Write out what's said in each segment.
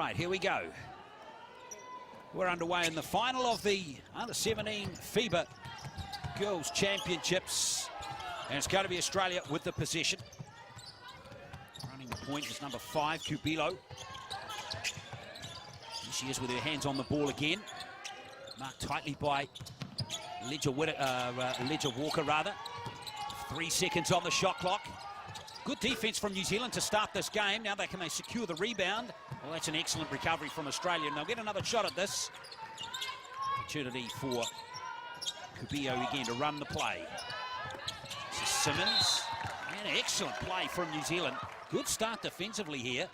right, here we go. We're underway in the final of the Under-17 Fiba Girls Championships. And it's going to be Australia with the possession. Running the point is number 5, Kubilo. Here she is with her hands on the ball again. Marked tightly by Ledger Walker, rather. 3 seconds on the shot clock. Good defence from New Zealand to start this game. Now can they secure the rebound? Well, that's an excellent recovery from Australia. And they'll get another shot at this. Opportunity for Kubio again to run the play. This is Simmons. And an excellent play from New Zealand. Good start defensively here.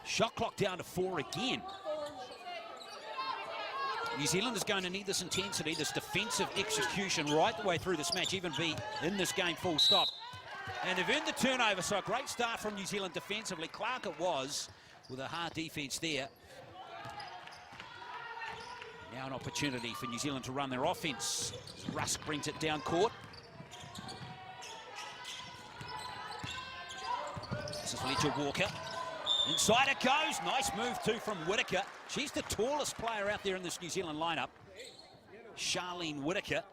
Shot clock down to 4 again. New Zealand is going to need this intensity, this defensive execution right the way through this match, even be in this game full stop. And they've earned the turnover, so a great start from New Zealand defensively. Clark it was, with a hard defence there. Now an opportunity for New Zealand to run their offence. Rusk brings it down court. This is Ledger Walker. Inside it goes. Nice move too from Whitaker. She's the tallest player out there in this New Zealand lineup. Charlene Whitaker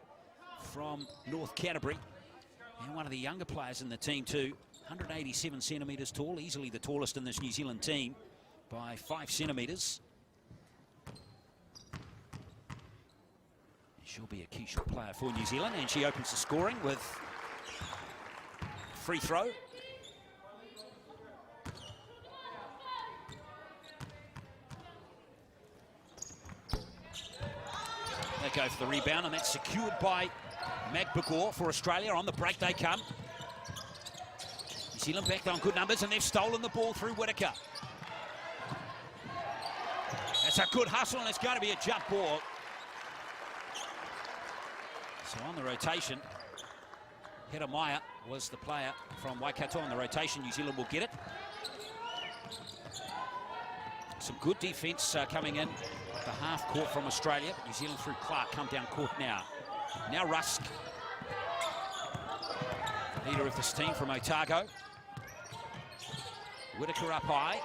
from North Canterbury. And one of the younger players in the team too. 187 centimetres tall. Easily the tallest in this New Zealand team by 5 centimetres. She'll be a key shot player for New Zealand. And she opens the scoring with free throw. They go for the rebound, and that's secured by Magbagor for Australia. On the break they come. New Zealand back on good numbers, and they've stolen the ball through Whitaker. That's a good hustle, and it's going to be a jump ball. So on the rotation, Hedemaya was the player from Waikato on the rotation. New Zealand will get it. Some good defence coming in at the half court from Australia. New Zealand through Clark come down court now. Now Rusk, leader of this team from Otago. Whitaker up high.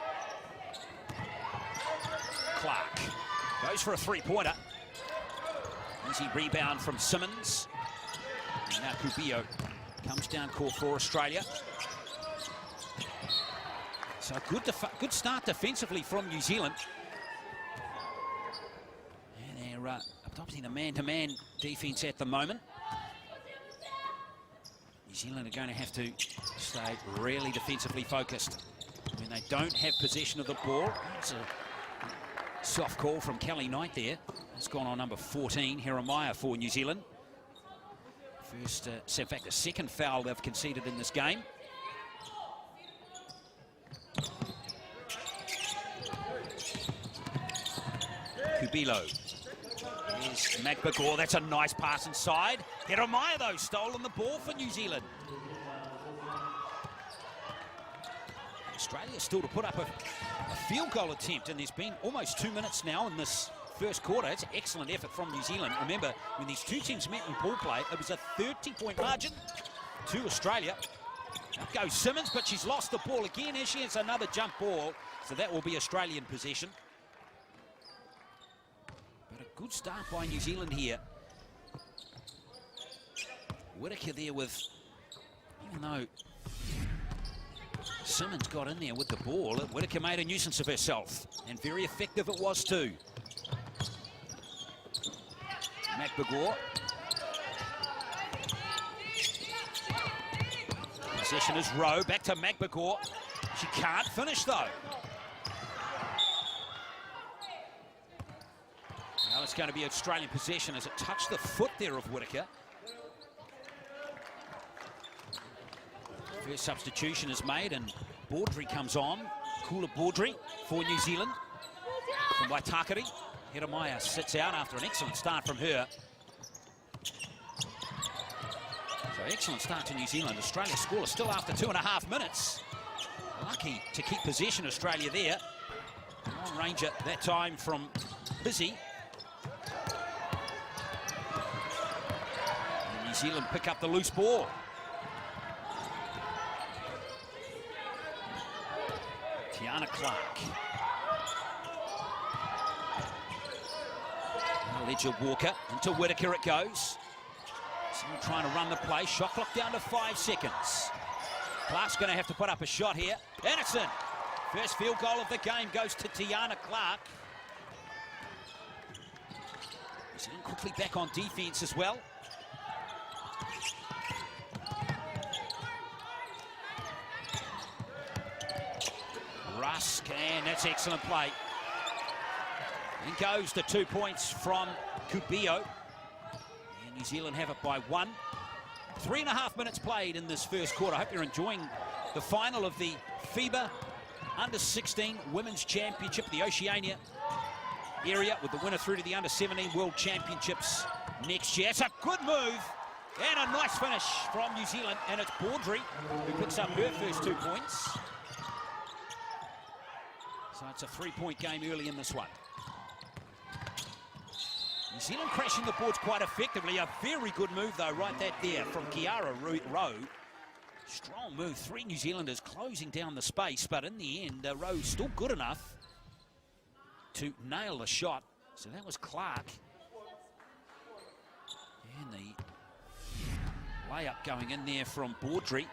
Clark goes for a three-pointer. Easy rebound from Simmons. And now Kubio comes down court for Australia. So good start defensively from New Zealand. And they're adopting the man-to-man defense at the moment. New Zealand are going to have to stay really defensively focused when they don't have possession of the ball. It's a soft call from Kelly Knight there. It's gone on number 14, Hedemaya for New Zealand. First, in fact, the second foul they've conceded in this game. Kubilo. Here's Magbagor. That's a nice pass inside. Hedemaya, though, stolen the ball for New Zealand. Australia still to put up a field goal attempt, and there's been almost 2 minutes now in this first quarter. It's an excellent effort from New Zealand. Remember, when these two teams met in ball play, it was a 30-point margin to Australia. Up goes Simmons, but she's lost the ball again, and she has another jump ball. So that will be Australian possession. But a good start by New Zealand here. Whitaker there with, even though Simmons got in there with the ball, Whitaker made a nuisance of herself, and very effective it was too. Magbagor. Possession is Rowe, back to Magbagor. She can't finish though. Now it's going to be Australian possession as it touched the foot there of Whitaker. First substitution is made and Baudry comes on. Kula Baudry for New Zealand from Waitakere. Hedemaya sits out after an excellent start from her. So excellent start to New Zealand. Australia scoreless still after 2.5 minutes. Lucky to keep possession, Australia there. Long ranger that time from Busy. And New Zealand pick up the loose ball. Tiana Clark. Ledger Walker into Whitaker it goes. Still trying to run the play. Shot clock down to 5 seconds. Clark's going to have to put up a shot here. Anderson. First field goal of the game goes to Tiana Clark. He's quickly back on defense as well. Rusk, and that's excellent play. And goes the 2 points from Kubio. And New Zealand have it by 1. 3.5 minutes played in this first quarter. I hope you're enjoying the final of the Fiba Under-16 Women's Championship, the Oceania area, with the winner through to the Under-17 World Championships next year. It's a good move and a nice finish from New Zealand, and it's Baudry who picks up her first 2 points. So it's a 3-point game early in this one. New Zealand crashing the boards quite effectively. A very good move, though, right there from Kiara Rowe. Strong move. 3 New Zealanders closing down the space, but in the end, Rowe still good enough to nail the shot. So that was Clark. And the layup going in there from Baudry.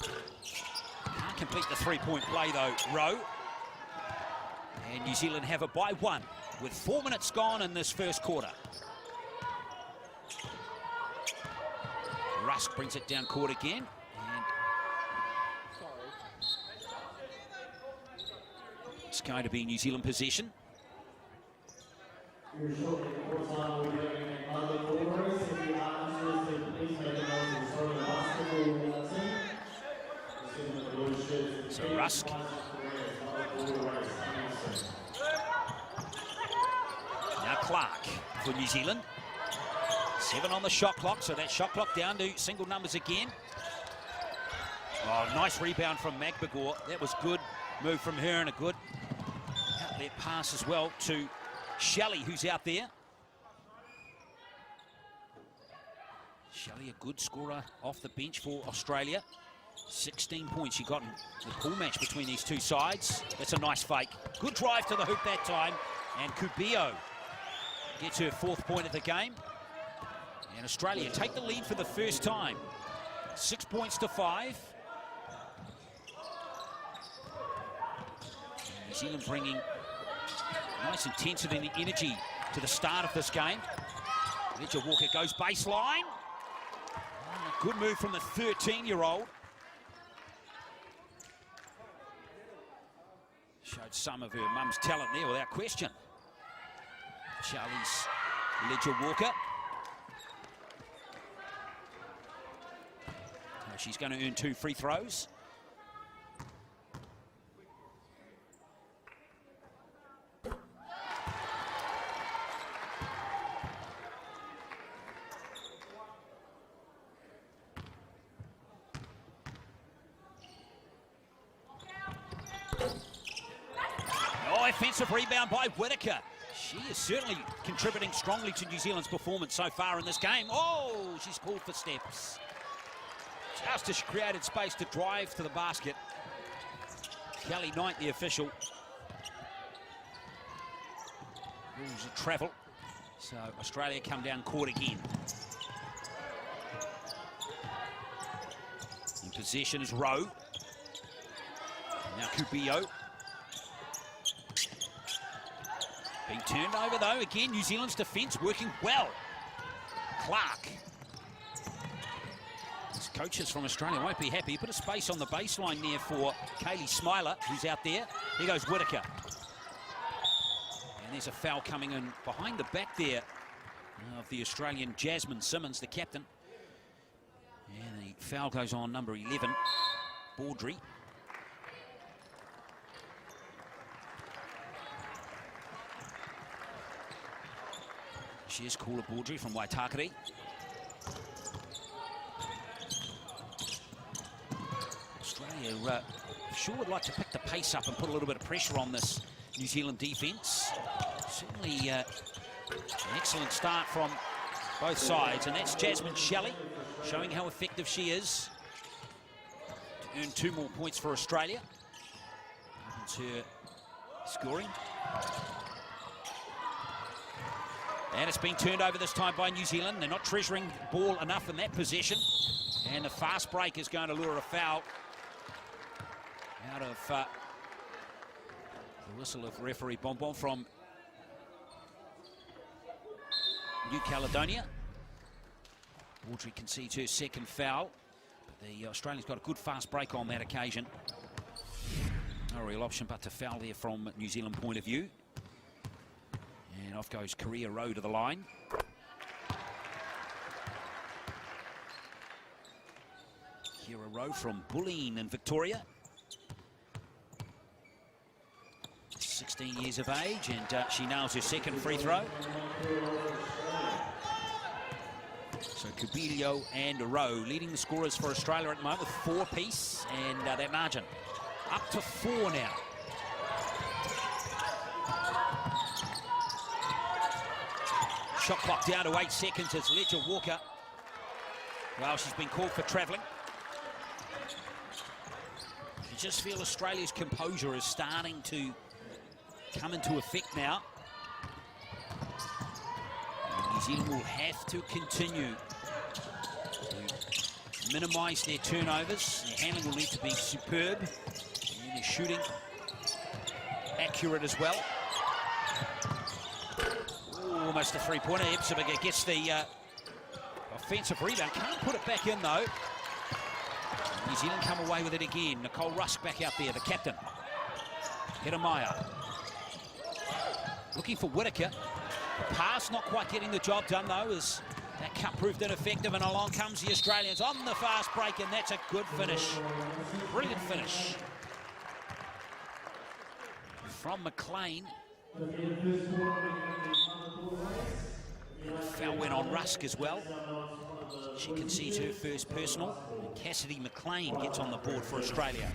Can't complete the 3-point play, though, Rowe. And New Zealand have it by 1. With 4 minutes gone in this first quarter. Rusk brings it down court again. And it's going to be New Zealand possession. So Rusk. Now Clark for New Zealand. 7 on the shot clock, so that shot clock down to single numbers again. Oh, nice rebound from Magbagor. That was good move from her, and a good outlet pass as well to Shelley, who's out there. Shelley, a good scorer off the bench for Australia. 16 points she got in the pool match between these two sides. That's a nice fake. Good drive to the hoop that time, and Kubio gets her 4th point of the game. And Australia take the lead for the first time. 6 points to 5. New Zealand bringing nice intensity and energy to the start of this game. Ledger Walker goes baseline. Oh, good move from the 13-year-old. Showed some of her mum's talent there without question. Charlie's Ledger Walker. She's going to earn 2 free throws. Oh, offensive rebound by Whitaker. She is certainly contributing strongly to New Zealand's performance so far in this game. Oh, she's called for steps. Just as she created space to drive to the basket. Kelly Knight, the official. Rules of travel. So Australia come down court again. In possession is Rowe. Now Kubio. Being turned over though. Again, New Zealand's defence working well. Clark. Coaches from Australia won't be happy. Put a space on the baseline there for Kaylee Smiler, who's out there. Here goes Whitaker. And there's a foul coming in behind the back there of the Australian Jasmine Simmons, the captain. And the foul goes on number 11, Baudry. She is Caller Baudry from Waitakere. Australia sure would like to pick the pace up and put a little bit of pressure on this New Zealand defence. Certainly an excellent start from both sides, and that's Jasmine Shelley showing how effective she is to earn 2 more points for Australia. Opens her scoring. And it's been turned over this time by New Zealand. They're not treasuring the ball enough in that possession. And the fast break is going to lure a foul out of the whistle of referee Bonbon from New Caledonia. Audrey concedes her second foul. But the Australians got a good fast break on that occasion. No real option but to foul there from New Zealand point of view. And off goes Korea Rowe to the line. Kira Rowe from Bulleen in Victoria. 16 years of age, and she nails her second free throw. So Cubillo and Rowe leading the scorers for Australia at the moment with 4 apiece, and that margin up to 4 now. Shot clock down to 8 seconds as Ledger Walker. Well, she's been called for travelling. You just feel Australia's composure is starting to come into effect now. And New Zealand will have to continue to minimise their turnovers. Their handling will need to be superb. And their shooting accurate as well. Ooh, almost a three-pointer. Epsiberger gets the offensive rebound. Can't put it back in though. New Zealand come away with it again. Nicole Rusk back out there, the captain. Hedemaya. Looking for Whitaker. The pass not quite getting the job done though, as that cut proved ineffective, and along comes the Australians on the fast break, and that's a good finish. Brilliant finish from McLean. And the foul went on Rusk as well. She concedes her first personal. And Cassidy McLean gets on the board for Australia.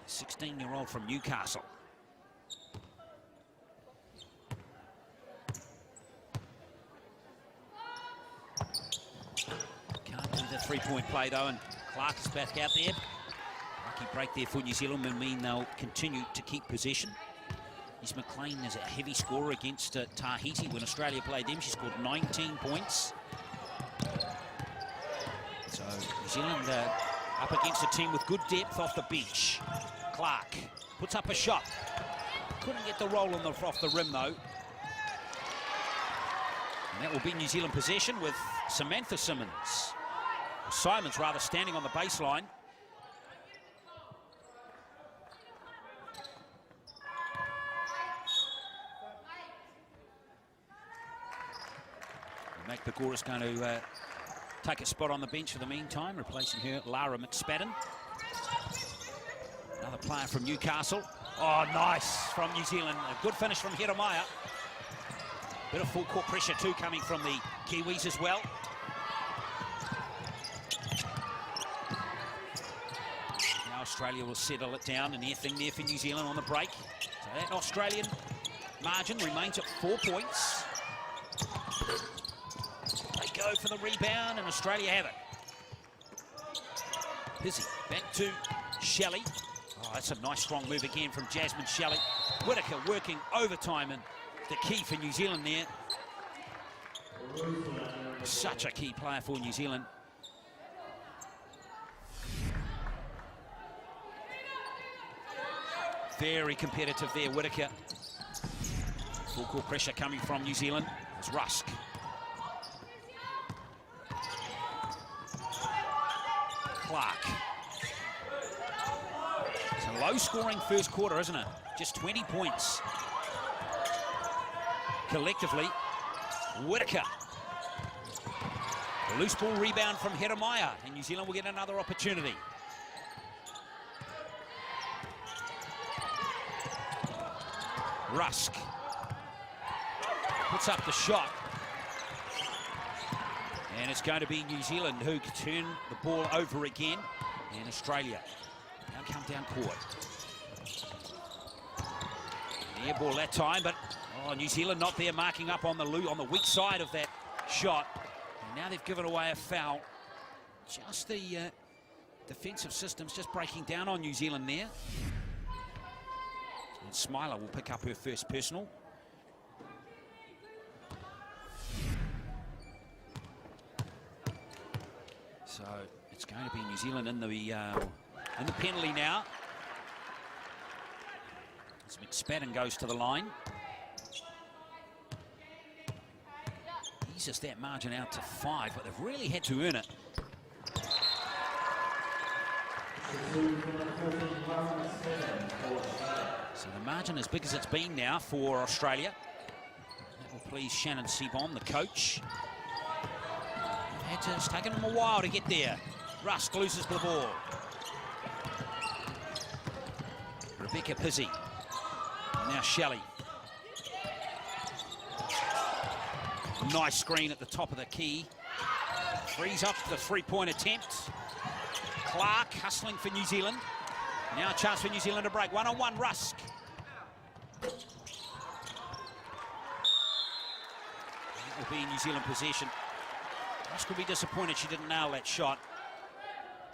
16-year-old from Newcastle. Can't do the three-point play though, and Clark is back out there. Lucky break there for New Zealand will mean they'll continue to keep possession. Miss McLean is a heavy scorer against Tahiti. When Australia played them, she scored 19 points. So New Zealand up against a team with good depth off the bench. Clark puts up a shot. Couldn't get the roll on off the rim though. And that will be New Zealand possession with Samantha Simons. Simons rather standing on the baseline. Mac Pagora is going to take a spot on the bench for the meantime, replacing her, Lara McSpadden. Another player from Newcastle. Oh, nice from New Zealand. A good finish from Hedemaya. Bit of full court pressure too coming from the Kiwis as well. Now Australia will settle it down, and anything there for New Zealand on the break. So that Australian margin remains at 4 points. They go for the rebound, and Australia have it. Pizzi back to Shelley. Oh, that's a nice strong move again from Jasmine Shelley. Whitaker working overtime, and the key for New Zealand there. Such a key player for New Zealand. Very competitive there, Whitaker. Full court pressure coming from New Zealand. It's Rusk. Clark. It's a low-scoring first quarter, isn't it? Just 20 points. Collectively, Whitaker. A loose ball rebound from Hedemaya, and New Zealand will get another opportunity. Rusk puts up the shot. And it's going to be New Zealand who turn the ball over again. And Australia now come down court. The air ball that time, but New Zealand not there marking up on the weak side of that shot. And now they've given away a foul. Just the defensive systems just breaking down on New Zealand there. And Smiler will pick up her first personal. So it's going to be New Zealand in the penalty now. As McSpadden goes to the line. Eases that margin out to 5, but they've really had to earn it. So the margin as big as it's been now for Australia. That will please Shannon Seabon, the coach. It's taken them a while to get there. Rusk loses the ball. Rebecca Pizzi. Now Shelley. Nice screen at the top of the key. Frees up the three-point attempt. Clark hustling for New Zealand. Now a chance for New Zealand to break. One-on-one, Rusk. That will be New Zealand possession. Rusk will be disappointed she didn't nail that shot.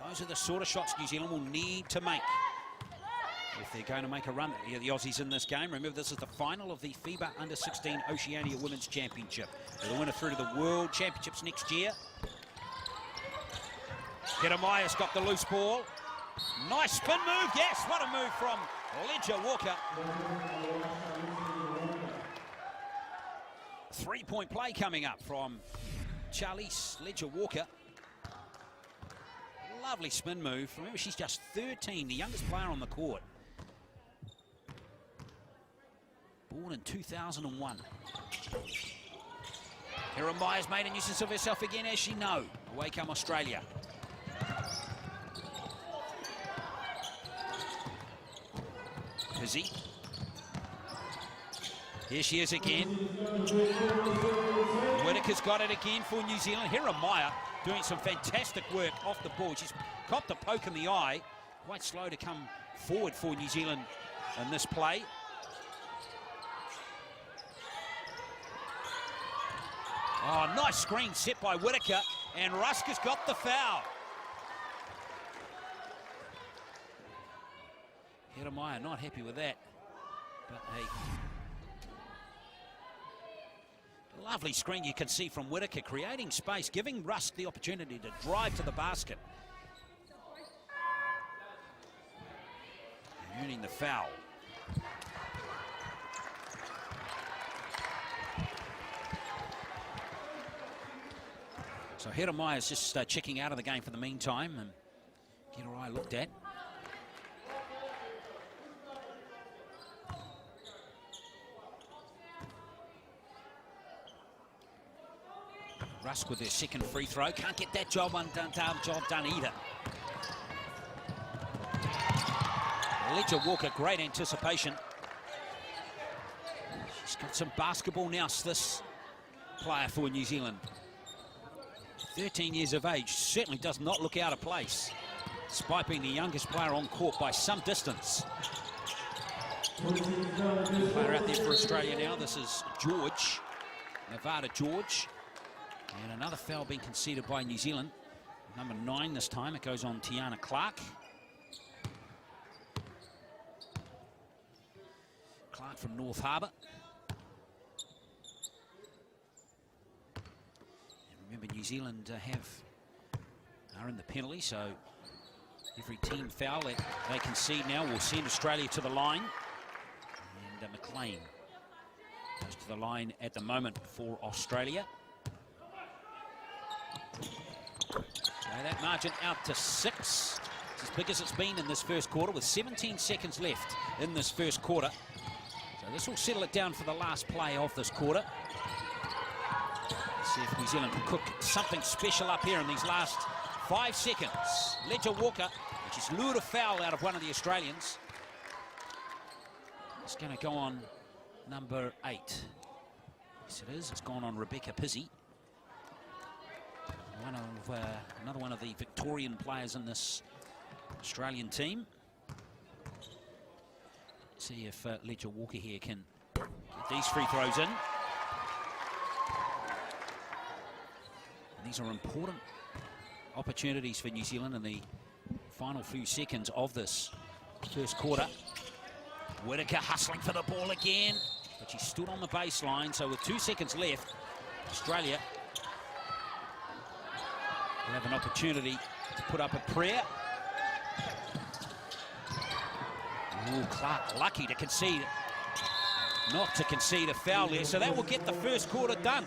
Those are the sort of shots New Zealand will need to make if they're going to make a run at the Aussies in this game. Remember, this is the final of the Fiba Under-16 Oceania Women's Championship. They're the winner through to the World Championships next year. Jeremiah's got the loose ball. Nice spin move, yes, what a move from Ledger Walker. Three-point play coming up from Charlize Ledger Walker. Lovely spin move. Remember, she's just 13, the youngest player on the court. Born in 2001. Jeremiah's made a nuisance of herself again, as she know. Away come Australia. Pizzi. Here she is again. Whitaker's got it again for New Zealand. Jeremiah doing some fantastic work off the ball. She's copped a poke in the eye. Quite slow to come forward for New Zealand in this play. Oh, nice screen set by Whitaker, and Rusk has got the foul. Jeremiah not happy with that, but hey. Lovely screen you can see from Whitaker, creating space, giving Rusk the opportunity to drive to the basket. And earning the foul. So Jeremiah is just checking out of the game for the meantime and get her eye looked at. Rusk with their second free throw. Can't get that job done either. Ledger Walker, great anticipation. She's got some basketball now, this player for New Zealand. 13 years of age, certainly does not look out of place, despite being the youngest player on court by some distance. Player out there for Australia now, this is George, Nevada George. And another foul being conceded by New Zealand. Number 9 this time, it goes on Tiana Clark. Clark from North Harbour. Remember, New Zealand are in the penalty, so every team foul that they concede now will send Australia to the line. And McLean goes to the line at the moment for Australia. So that margin out to 6. It's as big as it's been in this first quarter, with 17 seconds left in this first quarter. So this will settle it down for the last play of this quarter. See if New Zealand can cook something special up here in these last 5 seconds. Ledger Walker, which has lured a foul out of one of the Australians. It's going to go on number 8. Yes, it is. It's gone on Rebecca Pizzi. Another one of the Victorian players in this Australian team. See if Ledger Walker here can get these free throws in. And these are important opportunities for New Zealand in the final few seconds of this first quarter. Whitaker hustling for the ball again, but she stood on the baseline, so with 2 seconds left, Australia We'll have an opportunity to put up a prayer. Ooh, Clark lucky to concede, not to concede a foul there, so that will get the first quarter done.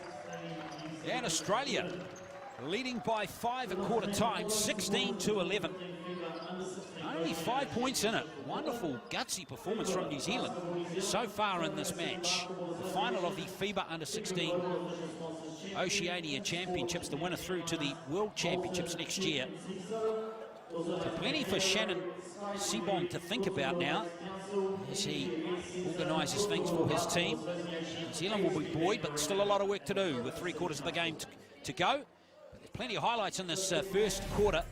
And Australia leading by 5 at quarter time, 16-11. Only 5 points in it. Wonderful, gutsy performance from New Zealand so far in this match. The final of the Fiba Under-16 Oceania Championships, the winner through to the World Championships next year. So plenty for Shannon Seabom to think about now as he organises things for his team. New Zealand will be buoyed, but still a lot of work to do with 3/4 of the game to go. But there's plenty of highlights in this first quarter.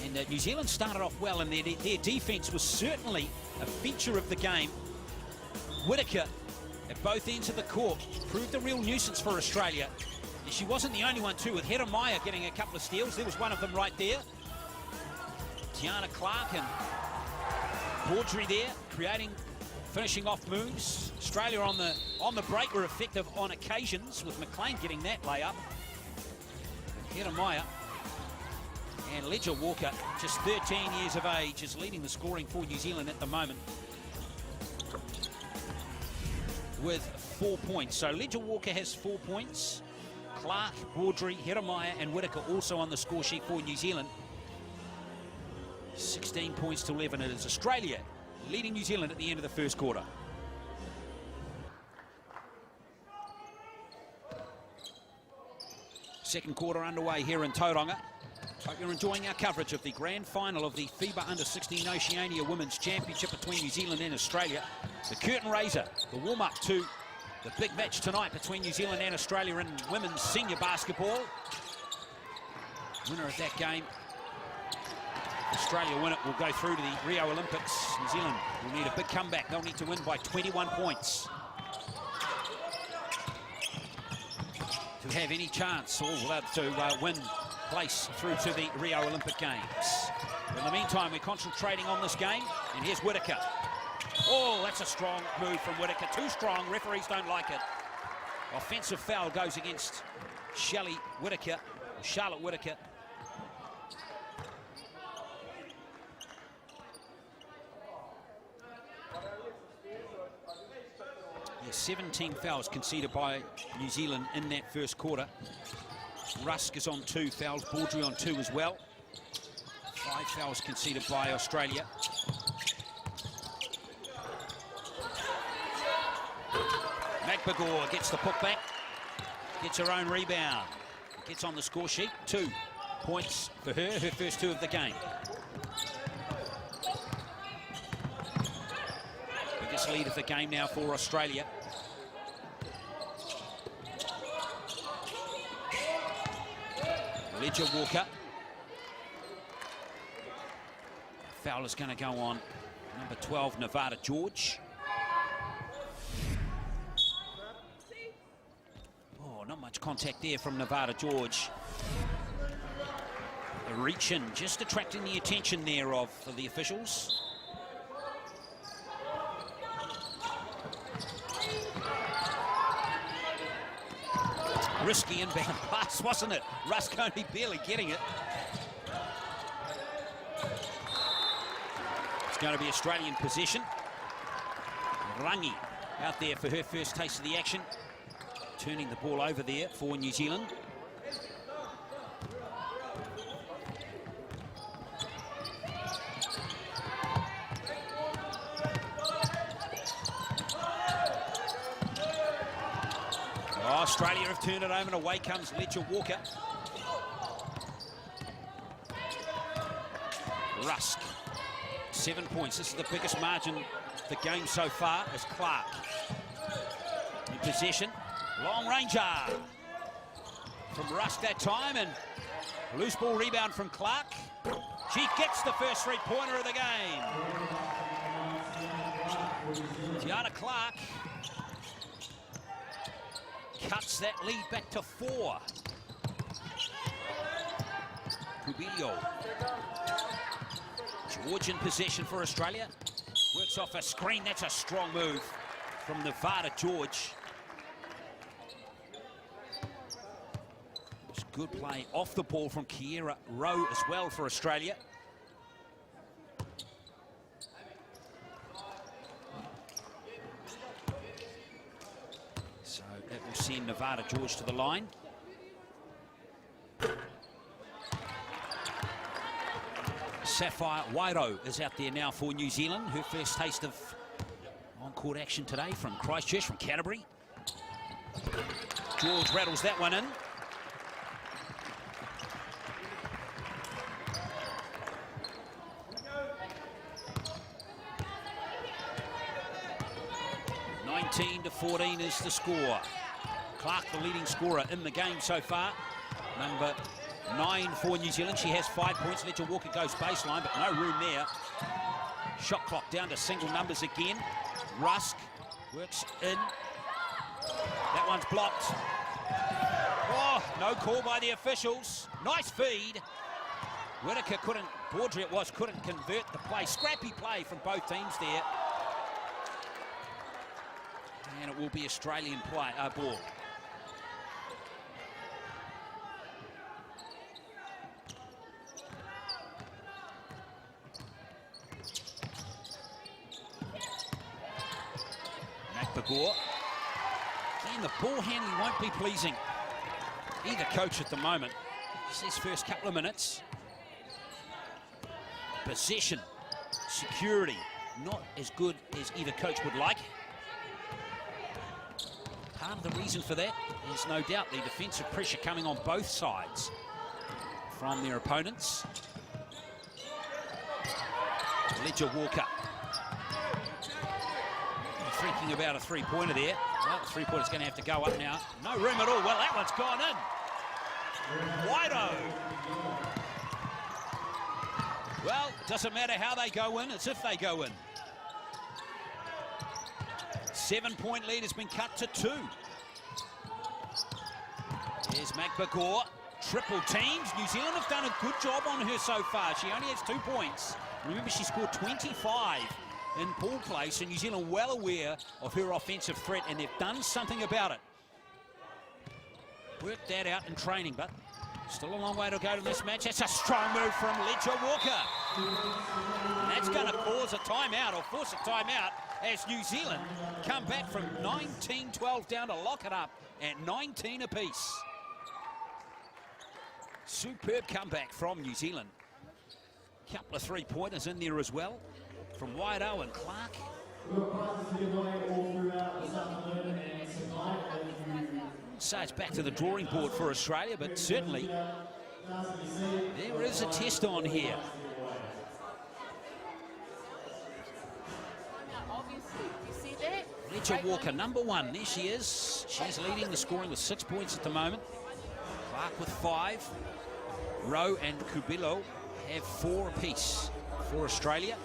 And New Zealand started off well, and their defence was certainly a feature of the game. Whittaker at both ends of the court proved a real nuisance for Australia. And she wasn't the only one too, with Maya getting a couple of steals. There was one of them right there. Tiana Clark and Baudry there, finishing off moves. Australia on the break were effective on occasions, with McLean getting that layup. Maya and Ledger Walker, just 13 years of age, is leading the scoring for New Zealand at the moment with 4 points. So Ledger Walker has 4 points. Clark, Baudry, Maya and Whittaker also on the score sheet for New Zealand. 16 points to 11. It is Australia leading New Zealand at the end of the first quarter. Second quarter underway here in Tauranga. Hope you're enjoying our coverage of the grand final of the FIBA Under-16 Oceania Women's Championship between New Zealand and Australia. The curtain raiser, the warm-up to the big match tonight between New Zealand and Australia in women's senior basketball. Winner of that game, Australia win it, will go through to the Rio Olympics. New Zealand will need a big comeback. They'll need to win by 21 points to have any chance, or to win place through to the Rio Olympic Games. In the meantime, we're concentrating on this game, and here's Whittaker. Oh, that's a strong move from Whittaker. Too strong, referees don't like it. Offensive foul goes against Charlotte Whittaker. Yeah, 17 fouls conceded by New Zealand in that first quarter. Rusk is on 2 fouls, Baudry on 2 as well. 5 fouls conceded by Australia. McBagor gets the putback, gets her own rebound, gets on the score sheet. 2 points for her first 2 of the game. Biggest lead of the game now for Australia. Ledger Walker. Foul is going to go on number 12, Nevada George. Oh, not much contact there from Nevada George. A reach in, just attracting the attention there of the officials. Risky inbound pass, wasn't it? Rusk only barely getting it. It's going to be Australian possession. Rangi out there for her first taste of the action. Turning the ball over there for New Zealand. Australia have turned it over, and away comes Ledger Walker. Rusk, 7 points. This is the biggest margin of the game so far, as Clark in possession. Long ranger from Rusk that time, and loose ball rebound from Clark. She gets the first 3-pointer of the game. Tiana Clark cuts that lead back to 4. Cubillo. George in possession for Australia. Works off a screen. That's a strong move from Nevada George. It's good play off the ball from Kiera Rowe as well for Australia. So that will send Nevada George to the line. Sapphire Wairo is out there now for New Zealand. Her first taste of on-court action today from Christchurch, from Canterbury. George rattles that one in. (19-14) is the score. Clark, the leading scorer in the game so far. Number 9 for New Zealand. She has 5 points. Ledger Walker goes baseline, but no room there. Shot clock down to single numbers again. Rusk works in. That one's blocked. Oh, no call by the officials. Nice feed. Whitaker couldn't, Baudry it was, couldn't convert the play. Scrappy play from both teams there. And it will be Australian play, ball. McBagor. Again, the ball handling won't be pleasing either coach at the moment. It's his first couple of minutes. Possession, security, not as good as either coach would like. Part of the reason for that is no doubt the defensive pressure coming on both sides from their opponents. Ledger Walker. Thinking about a three-pointer there. Well, the three-pointer's going to have to go up now. No room at all. Well, that one's gone in. Wido. Well, it doesn't matter how they go in, it's if they go in. 7-point lead has been cut to 2. Here's McBagor. Triple teams. New Zealand have done a good job on her so far. She only has 2 points. Remember, she scored 25 in pool play, so New Zealand well aware of her offensive threat, and they've done something about it. Worked that out in training, but still a long way to go to this match. That's a strong move from Ledger Walker. And that's going to cause a timeout, or force a timeout, as New Zealand come back from 19-12 down to lock it up at 19 apiece. Superb comeback from New Zealand. Couple of three-pointers in there as well from Wido and Clark. So it's back to the drawing board for Australia, but certainly there is a test on here. Ledger Walker, number 1. There she is. She's leading the scoring with 6 points at the moment. Clark with 5. Rowe and Kubilo have 4 apiece for Australia.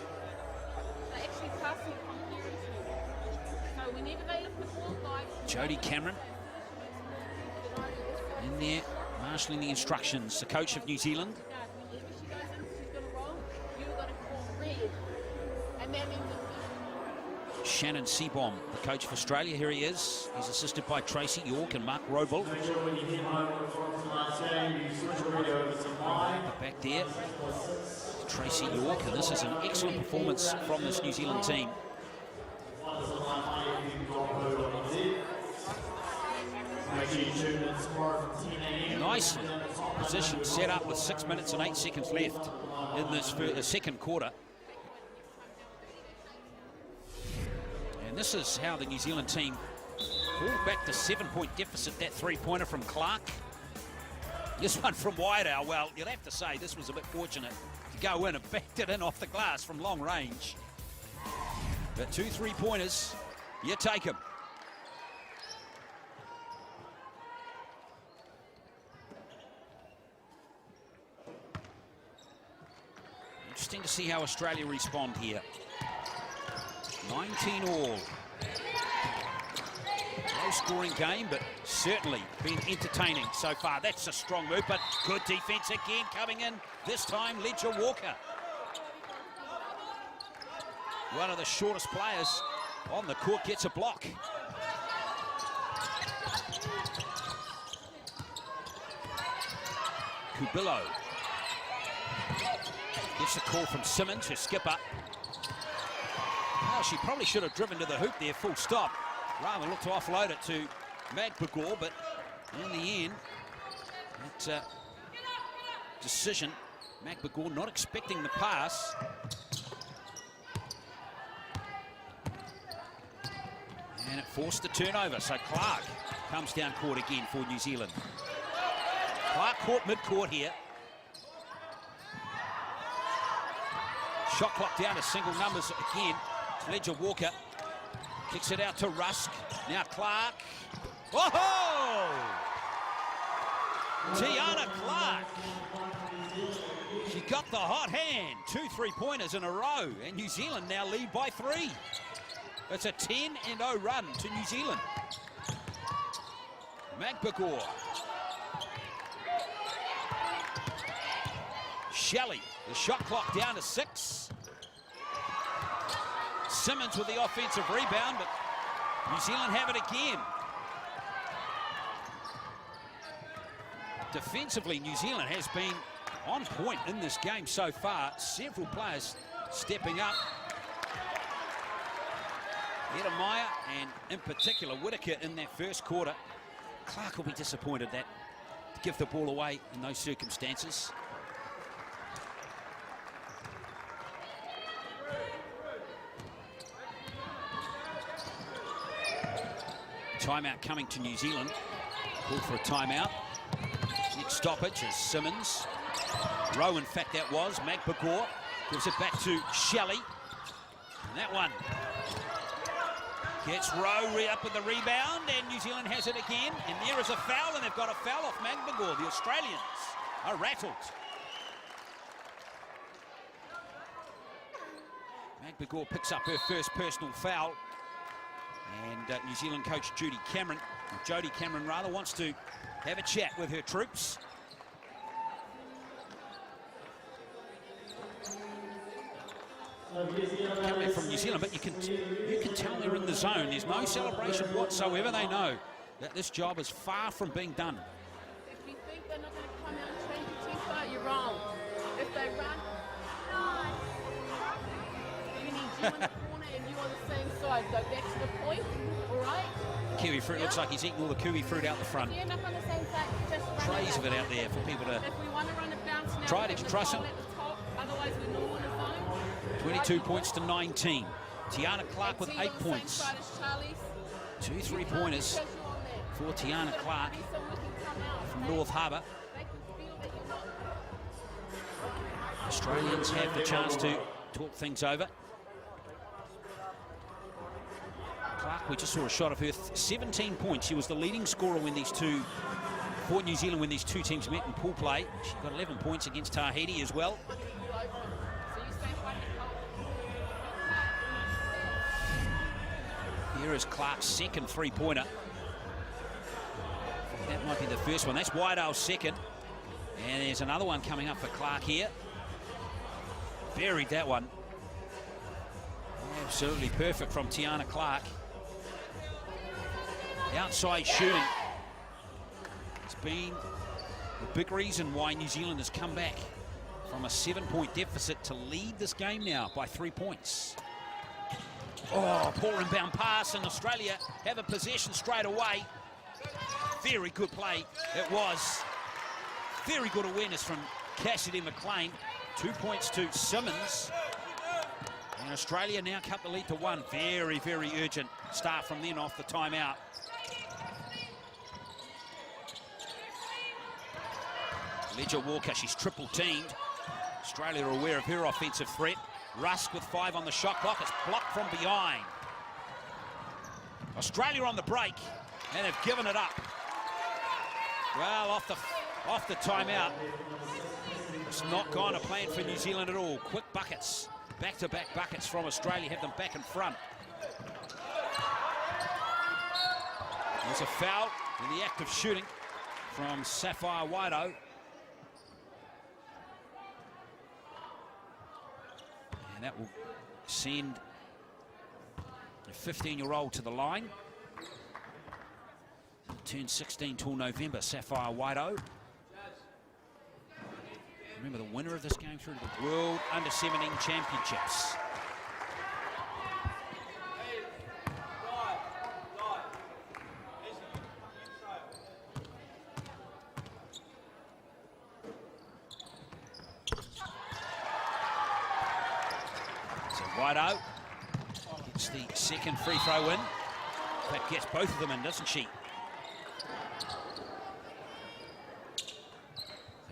Jodie Cameron in there, marshalling the instructions. The coach of New Zealand. Shannon Seabohm, the coach of Australia. Here he is. He's assisted by Tracy York and Mark Roble. Back there, Tracy York, and this is an excellent performance from this New Zealand team. Nice position set up with 6 minutes and 8 seconds left in this second quarter. And this is how the New Zealand team pulled back to 7-point deficit. That three-pointer from Clark. This one from Wideout. Well, you'll have to say this was a bit fortunate to go in and backed it in off the glass from long range. But 2 three-pointers, you take them. Interesting to see how Australia respond here. 19 all. Low-scoring game, but certainly been entertaining so far. That's a strong move, but good defense again coming in. This time, Ledger Walker. One of the shortest players on the court gets a block. Kubillo gets the call from Simmons, her skipper. Well, she probably should have driven to the hoop there, full stop, rather than look to offload it to Magbagor, but in the end, that decision, Magbagor not expecting the pass. And it forced the turnover, so Clark comes down court again for New Zealand. Clark caught mid-court here. Shot clock down to single numbers again. Ledger Walker kicks it out to Rusk. Now Clark. Whoa! Tiana Clark. She got the hot hand. 2 3-pointers in a row, and New Zealand now lead by 3. It's a 10-0 run to New Zealand. Magbagor. Shelley, the shot clock down to 6. Simmons with the offensive rebound, but New Zealand have it again. Defensively, New Zealand has been on point in this game so far. Several players stepping up. Meyer and, in particular, Whitaker in that first quarter. Clark will be disappointed to give the ball away in those circumstances. Timeout coming to New Zealand. Called for a timeout. Next stoppage is Simmons. Rowe, in fact, that was. Magbagor gives it back to Shelley. And that one gets Rowe up with the rebound, and New Zealand has it again. And there is a foul, and they've got a foul off Magbagor. The Australians are rattled. Magbagor picks up her first personal foul. And New Zealand coach Jodie Cameron wants to have a chat with her troops. Coming from New Zealand, but you can tell they're in the zone. There's no celebration whatsoever. They know that this job is far from being done. If you think they're not going to come out and train you too far, you're wrong. If they run, you need you in the corner and you on the same side. Go back to the point, all right? Kiwi fruit, looks like he's eating all the kiwi fruit out the front. If you end up on the same side, just run Trays of it out there for people to if we want to run a bounce now, try. Did you try some? Otherwise, we're not on the zone. 22 points to 19. Tiana Clark with 8 points. 2 3-pointers for Tiana Clark from North Harbour. Australians have the chance to talk things over. Clark, we just saw a shot of her, 17 points. She was the leading scorer for New Zealand when these two teams met in pool play. She got 11 points against Tahiti as well. Here is Clark's second 3-pointer. That might be the first one. That's Whiteale's second. And there's another one coming up for Clark here. Buried that one. Absolutely perfect from Tiana Clark. Outside shooting. It's been the big reason why New Zealand has come back from a 7-point deficit to lead this game now by 3 points. Oh, poor inbound pass, and Australia have a possession straight away. Very good play. It was. Very good awareness from Cassidy McLean. 2 points to Simmons. And Australia now cut the lead to 1. Very, very urgent start from then off the timeout. Ledger Walker, she's triple teamed. Australia are aware of her offensive threat. Rusk with 5 on the shot clock. It's blocked from behind. Australia on the break, and they've given it up. Well, off the timeout. It's not gone to plan for New Zealand at all. Quick buckets, back-to-back buckets from Australia, have them back in front. There's a foul in the act of shooting from Sapphire Wido. And that will send A 15-year-old to the line. Turned 16 till November, Sapphire Whiteo. Remember the winner of this game through to the World Under-17 Championships. So Whiteo gets the second free throw in. In fact, gets both of them in, doesn't she?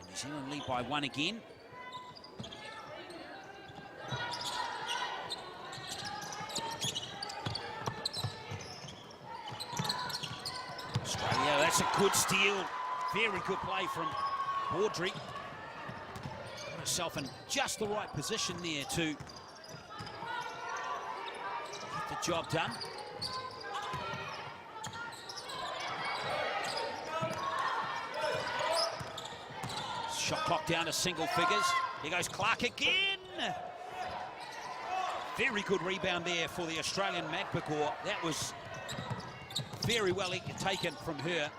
New Zealand lead by 1 again. Australia, that's a good steal. Very good play from Baudry. Got herself in just the right position there to get the job done. Shot clock down to single figures. Here goes Clark again. Very good rebound there for the Australian Magbagor. That was very well taken from her.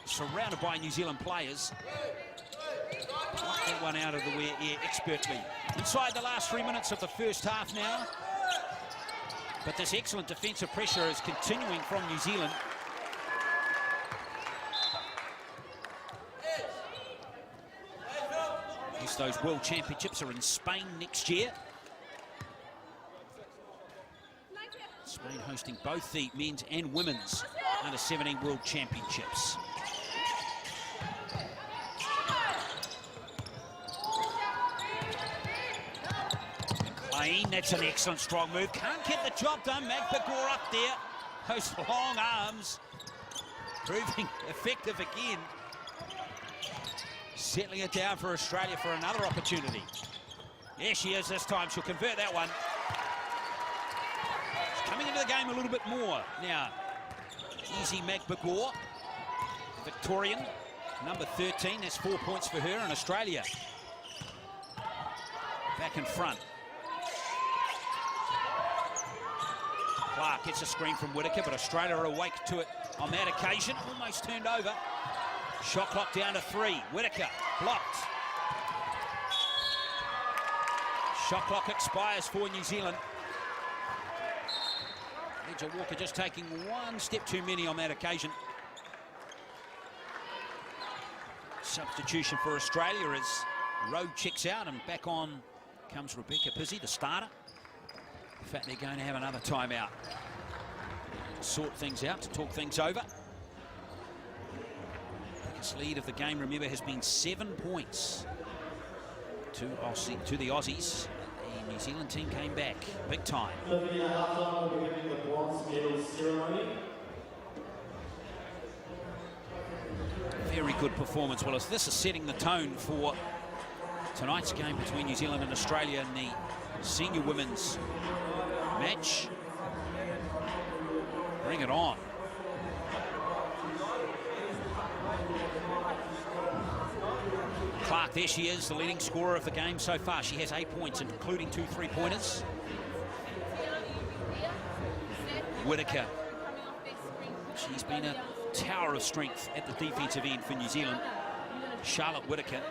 Surrounded by New Zealand players. Knocked that one out of the air expertly. Inside the last 3 minutes of the first half now. But this excellent defensive pressure is continuing from New Zealand. Those World Championships are in Spain next year. Spain hosting both the men's and women's Under-17 World Championships. McLean, that's an excellent strong move. Can't get the job done. Magbagor up there. Those long arms proving effective again. Settling it down for Australia for another opportunity. There she is this time. She'll convert that one. She's coming into the game a little bit more now. Easy Magbagor, Victorian, number 13. That's 4 points for her, and Australia back in front. Clark gets a screen from Whitaker, but Australia are awake to it on that occasion. Almost turned over. Shot clock down to 3. Whitaker blocked. Shot clock expires for New Zealand. Ledger Walker just taking one step too many on that occasion. Substitution for Australia as Rowe checks out, and back on comes Rebecca Pizzi, the starter. In fact, they're going to have another timeout to sort things out, to talk things over. Lead of the game, remember, has been 7 points to the Aussies. The New Zealand team came back big time. Very good performance, Willis. This is setting the tone for tonight's game between New Zealand and Australia in the senior women's match. Bring it on. Clark, there she is, the leading scorer of the game so far. She has 8 points, including 2 3-pointers. Whitaker. She's been a tower of strength at the defensive end for New Zealand. Charlotte Whitaker.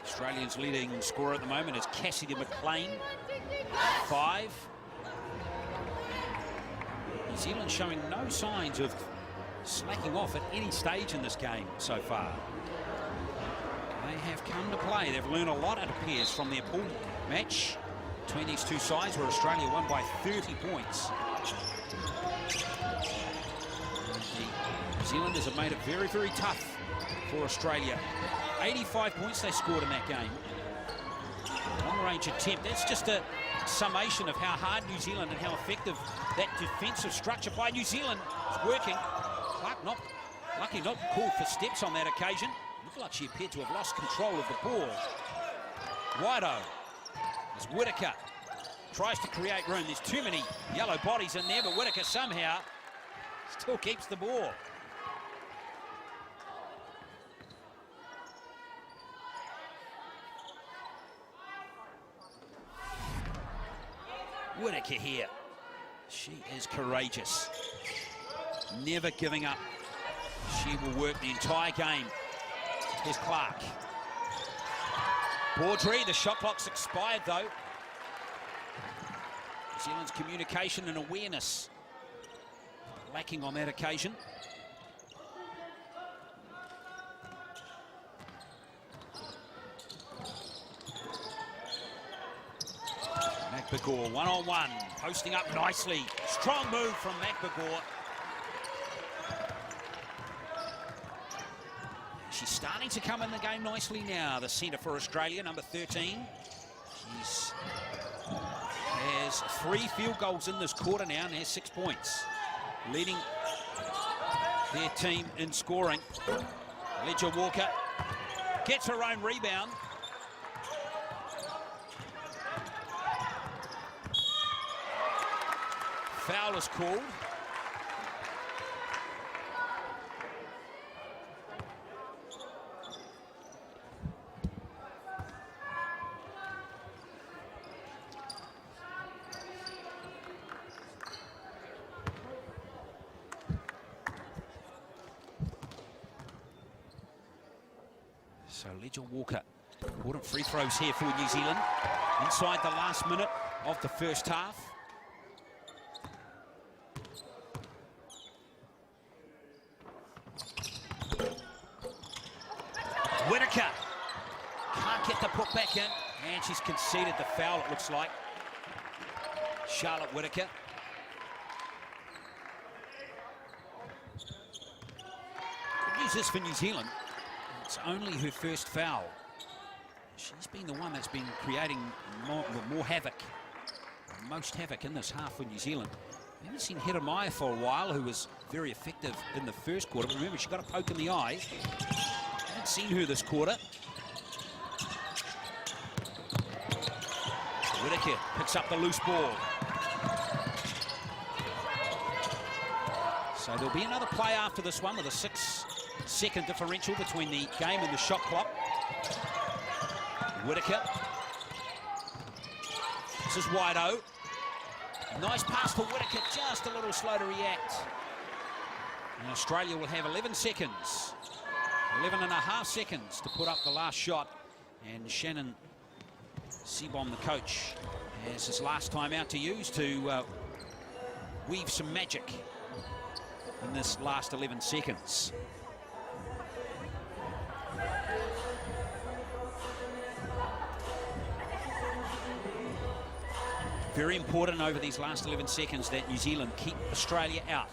Australia's leading scorer at the moment is Cassidy McLean, 5. New Zealand showing no signs of slacking off at any stage in this game so far. They have come to play. They've learned a lot, it appears, from their pool match between these two sides, where Australia won by 30 points. The New Zealanders have made it very, very tough for Australia. 85 points they scored in that game. Long-range attempt. That's just a summation of how hard New Zealand and how effective that defensive structure by New Zealand is working. Clark lucky not called for steps on that occasion. Looked like she appeared to have lost control of the ball. Whiteo as Whitaker tries to create room. There's too many yellow bodies in there, but Whitaker somehow still keeps the ball. Whitaker here. She is courageous. Never giving up. She will work the entire game. Here's Clark. Baudry, the shot clock's expired though. New Zealand's communication and awareness lacking on that occasion. McBagor, one-on-one, posting up nicely. Strong move from McBagor. She's starting to come in the game nicely now, the centre for Australia, number 13. She's has 3 field goals in this quarter now and has 6 points, leading their team in scoring. Ledger Walker gets her own rebound. Foul is called. So Ledger Walker, important free throws here for New Zealand inside the last minute of the first half. Whitaker can't get the putback in, and she's conceded the foul, it looks like. Charlotte Whitaker. Good news is for New Zealand, it's only her first foul. She's been the one that's been creating more havoc, most havoc in this half for New Zealand. We haven't seen Hedemaya for a while, who was very effective in the first quarter, but remember, she got a poke in the eye. Haven't seen her this quarter. Whitaker picks up the loose ball. So there'll be another play after this one with a 6-second differential between the game and the shot clock. Whitaker. This is Wido. Nice pass to Whitaker, just a little slow to react. And Australia will have 11 seconds. 11 and a half seconds to put up the last shot. And Shannon Seaborn, the coach, has his last time out to use to weave some magic in this last 11 seconds. Very important over these last 11 seconds that New Zealand keep Australia out.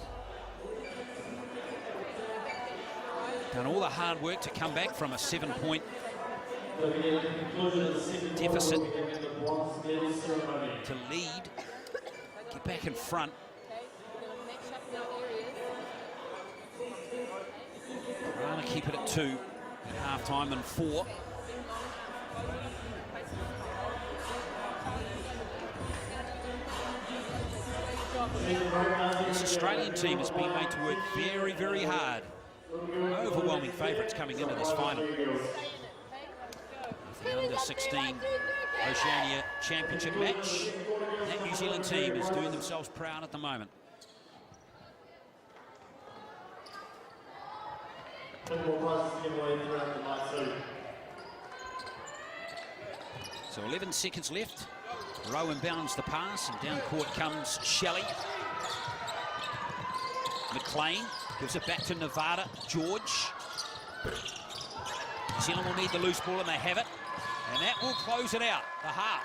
Done all the hard work to come back from a 7-point deficit to lead, get back in front. Rather keep it at 2 at half-time than 4. This Australian team has been made to work very, very hard. Overwhelming favourites coming into this final. The under-16 Oceania Championship match. That New Zealand team is doing themselves proud at the moment. So 11 seconds left. Rowan bounds the pass, and down court comes Shelley. McLean gives it back to Nevada. George. New Zealand will need the loose ball, and they have it. And that will close it out, the half.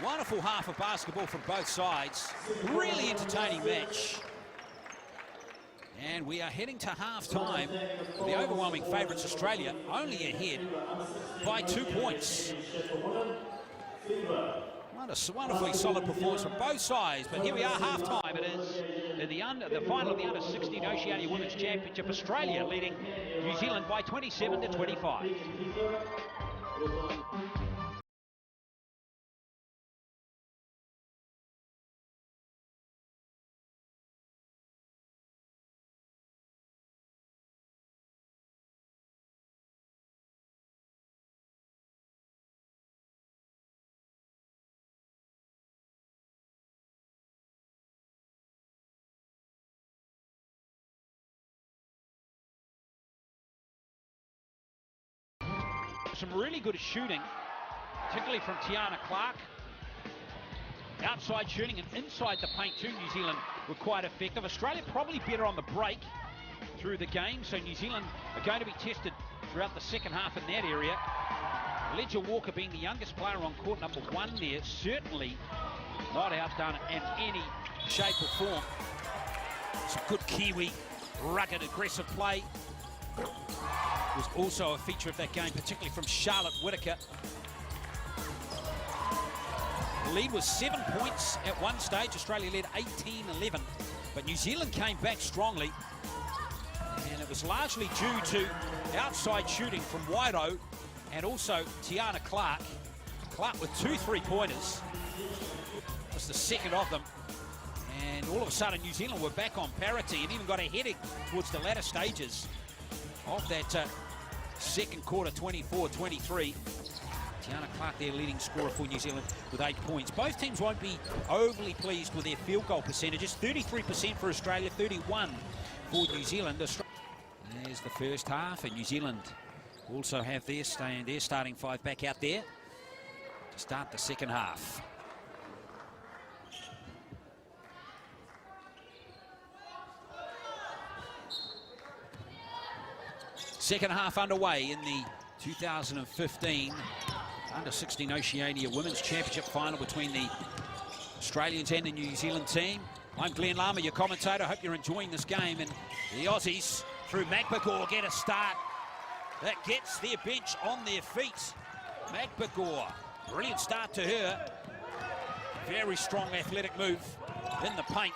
Wonderful half of basketball from both sides. Really entertaining match. And we are heading to half-time. The overwhelming favourites, Australia, only ahead by 2 points. Wonderfully solid performance from both sides, but here we are, half-time. It is in the final of the under-16 Oceania Women's Championship. Australia leading New Zealand by 27 to 25. Some really good shooting, particularly from Tiana Clark. Outside shooting and inside the paint too, New Zealand were quite effective. Australia probably better on the break through the game, so New Zealand are going to be tested throughout the second half in that area. Ledger Walker being the youngest player on court, number 1 there, certainly not outdone in any shape or form. Some good Kiwi, rugged, aggressive play. Was also a feature of that game, particularly from Charlotte Whittaker. The lead was 7 points at one stage. Australia led 18-11, but New Zealand came back strongly. And it was largely due to outside shooting from Wairo and also Tiana Clark. Clark with 2 3-pointers. Was the second of them. And all of a sudden, New Zealand were back on parity and even got ahead towards the latter stages of that second quarter, 24-23. Tiana Clark, their leading scorer for New Zealand, with 8 points. Both teams won't be overly pleased with their field goal percentages. 33% for Australia, 31% for New Zealand. There's the first half, and New Zealand also have their starting 5 back out there to start the second half. Second half underway in the 2015 Under-16 Oceania Women's Championship final between the Australians and the New Zealand team. I'm Glenn Lama, your commentator. Hope you're enjoying this game. And the Aussies, through Magbagor, get a start that gets their bench on their feet. Magbagor, brilliant start to her. Very strong athletic move in the paint.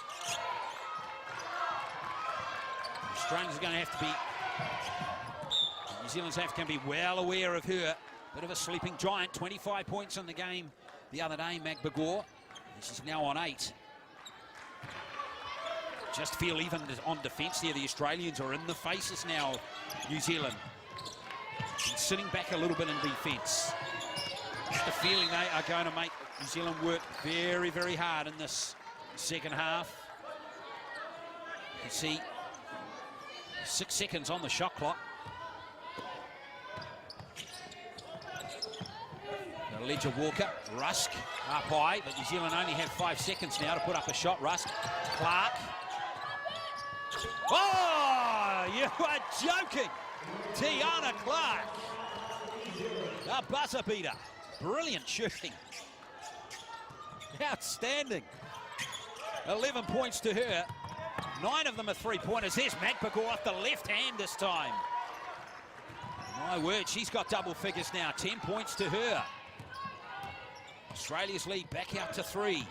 The Australians are going to have to be... New Zealand's going to be well aware of her. Bit of a sleeping giant, 25 points in the game the other day, Magbagor. She's now on 8. Just feel even on defence there, the Australians are in the faces now, New Zealand. And sitting back a little bit in defence. Just a feeling they are going to make New Zealand work very, very hard in this second half. You can see 6 seconds on the shot clock. Ledger Walker, Rusk up high, but New Zealand only have 5 seconds now to put up a shot. Rusk, Clark. Oh, you are joking. Tiana Clark, a buzzer beater. Brilliant shooting. Outstanding. 11 points to her. 9 of them are 3-pointers. There's Magbagor off the left hand this time. My word, she's got double figures now. 10 points to her. Australia's lead back out to 3.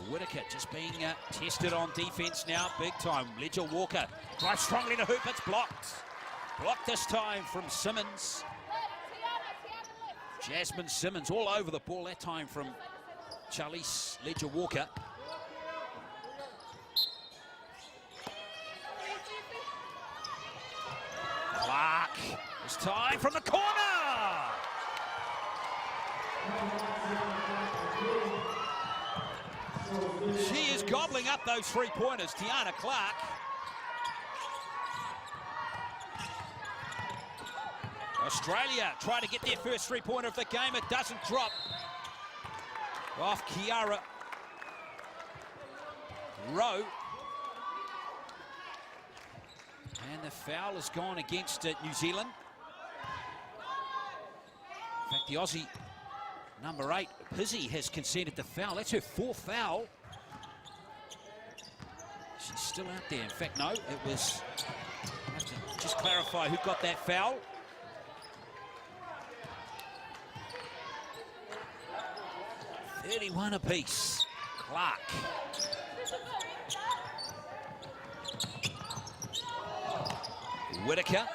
Whittaker just being tested on defence now, big time. Ledger Walker drives strongly to hoop, it's blocked. Blocked this time from Simmons. Jasmine Simmons all over the ball that time from Charlize Ledger Walker. Clark, this time from the corner. She is gobbling up those 3-pointers, Tiana Clark. Australia try to get their first 3-pointer of the game. It doesn't drop. Off Kiara Rowe. And the foul has gone against New Zealand. In fact, the Aussie number 8, Pizzi, has conceded the foul. That's her 4th foul. She's still out there. In fact, no, it was... I have to just clarify who got that foul. .31 apiece. Clark. Whittaker.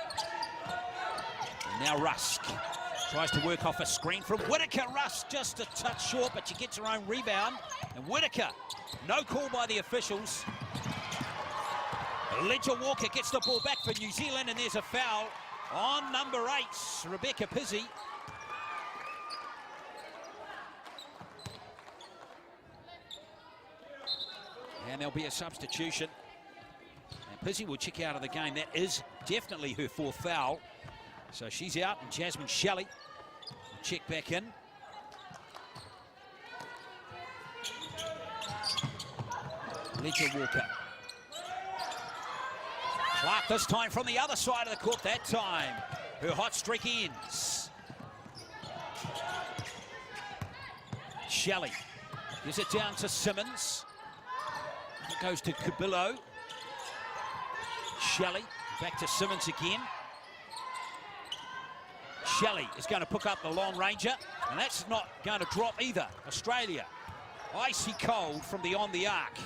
And now Rusk. Tries to work off a screen from Whittaker. Rusk just a touch short, but she gets her own rebound. And Whittaker, no call by the officials. Ledger Walker gets the ball back for New Zealand, and there's a foul on number 8, Rebecca Pizzi. And there'll be a substitution. And Pizzi will check out of the game. That is definitely her 4th foul. So she's out, and Jasmine Shelley will check back in. Ledger Walker. Clark this time from the other side of the court. That time her hot streak ends. Shelley gives it down to Simmons. It goes to Cubillo. Shelley back to Simmons again. Shelley is going to pick up the long ranger, and that's not going to drop either. Australia, icy cold from beyond the arc.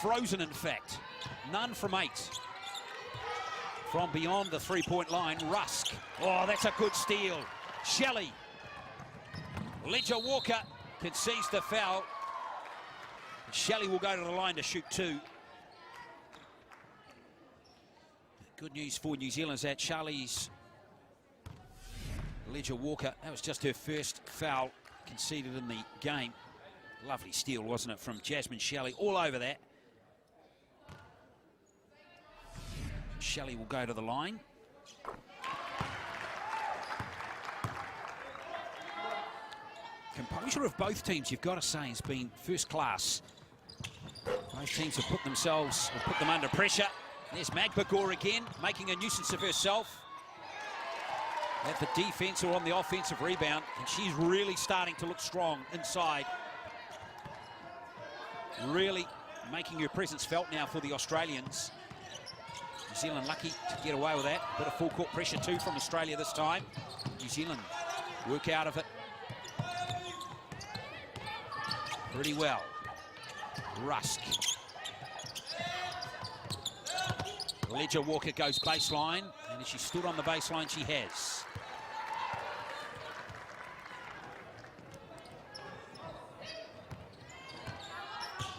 Frozen, in fact. None from 8. From beyond the 3-point line, Rusk. Oh, that's a good steal. Shelley. Ledger Walker concedes the foul. Shelley will go to the line to shoot 2. Good news for New Zealand is that Charlie's Ledger Walker, that was just her first foul conceded in the game. Lovely steal, wasn't it, from Jasmine Shelley, all over that. Shelley will go to the line. Composure of both teams, you've got to say, has been first class. Both teams have put them under pressure. There's Magbagor again, making a nuisance of herself. At the defense or on the offensive rebound, and she's really starting to look strong inside. Really making her presence felt now for the Australians. New Zealand lucky to get away with that. Bit of full court pressure too from Australia this time. New Zealand work out of it pretty well. Rusk. Ledger Walker goes baseline, and as she stood on the baseline, she has.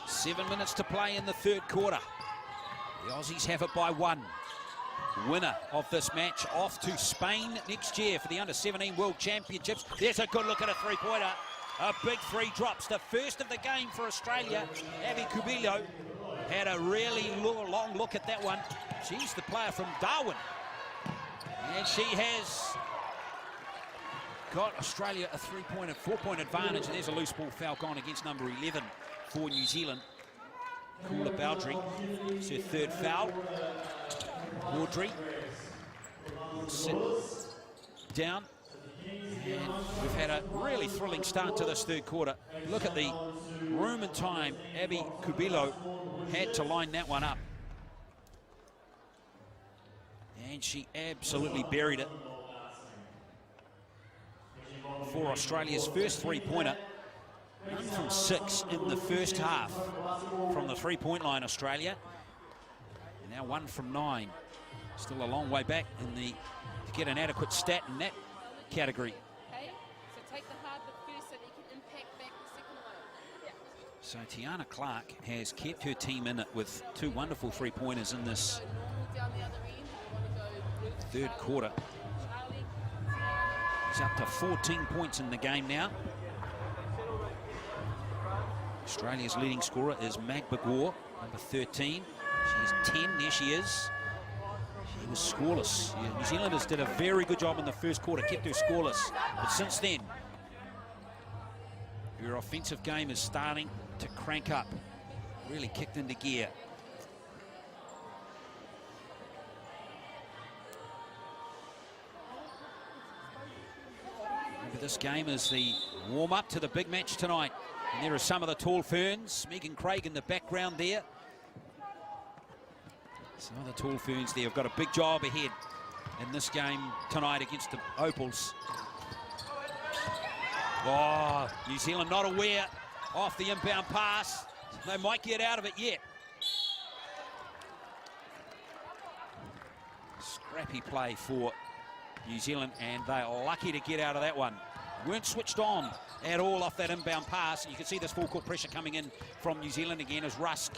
Seven minutes to play in the 3rd quarter. The Aussies have it by 1. Winner of this match off to Spain next year for the Under-17 World Championships. There's a good look at a 3-pointer. A big 3 drops. The first of the game for Australia. Abby Cubillo had a really long look at that one. She's the player from Darwin. And she has got Australia a 4-point advantage. There's a loose ball foul gone against number 11 for New Zealand. Kula Baldry, it's her 3rd foul. Audrey will sit down. And we've had a really thrilling start to this 3rd quarter. Look at the room and time Abby Cubillo had to line that one up. And she absolutely buried it. For Australia's first 3-pointer. 1 from 6 in the first half from the 3-point line, Australia. And now 1 from 9. Still a long way back to get an adequate stat in that category. Okay, so take the hard look first so that you can impact back the second one. So Tiana Clark has kept her team in it with 2 wonderful 3-pointers in this Down the other end, you want to go 3rd quarter. He's up to 14 points in the game now. Australia's leading scorer is Magbagor, number 13. She has 10, there she is. She was scoreless. Yeah, New Zealanders did a very good job in the 1st quarter, kept her scoreless. But since then, her offensive game is starting to crank up. Really kicked into gear. Maybe this game is the warm-up to the big match tonight. And there are some of the tall ferns. Megan Craig in the background there. Some of the tall ferns there have got a big job ahead in this game tonight against the Opals. Oh, New Zealand not aware off the inbound pass. They might get out of it yet. Scrappy play for New Zealand, and they are lucky to get out of that one. Weren't switched on at all off that inbound pass. You can see this full court pressure coming in from New Zealand again as Rusk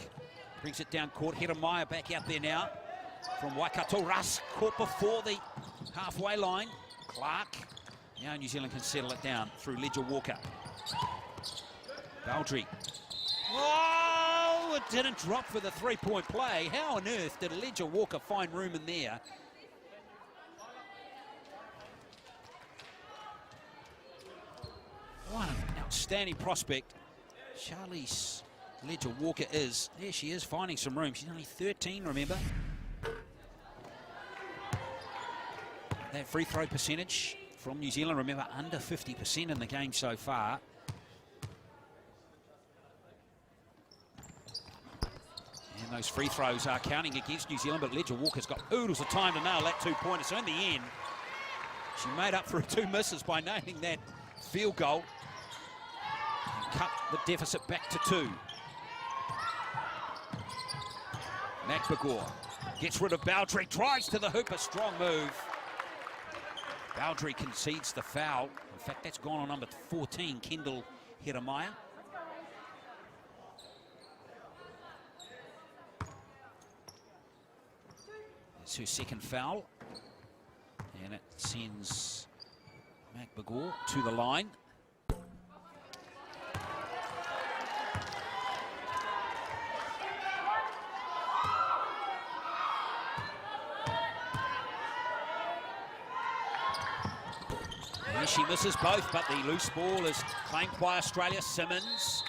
brings it down court. Hedemeier back out there now from Waikato. Rusk caught before the halfway line. Clark. Now New Zealand can settle it down through Ledger Walker. Baldry. Oh, it didn't drop for the three-point play. How on earth did Ledger Walker find room in there? What an outstanding prospect Charlize Ledger Walker is. There she is, finding some room. She's only 13, remember? That free throw percentage from New Zealand, remember, under 50% in the game so far. And those free throws are counting against New Zealand, but Ledger Walker's got oodles of time to nail that two-pointer. So in the end, she made up for her two misses by nailing that field goal and cut the deficit back to 2. McBagor gets rid of Baldry, drives to the hoop, a strong move. Baldry concedes the foul. In fact, that's gone on number 14, Kendall Heremaya. It's her second foul. And it sends McBagor to the line. She misses both, but the loose ball is claimed by Australia. Simmons.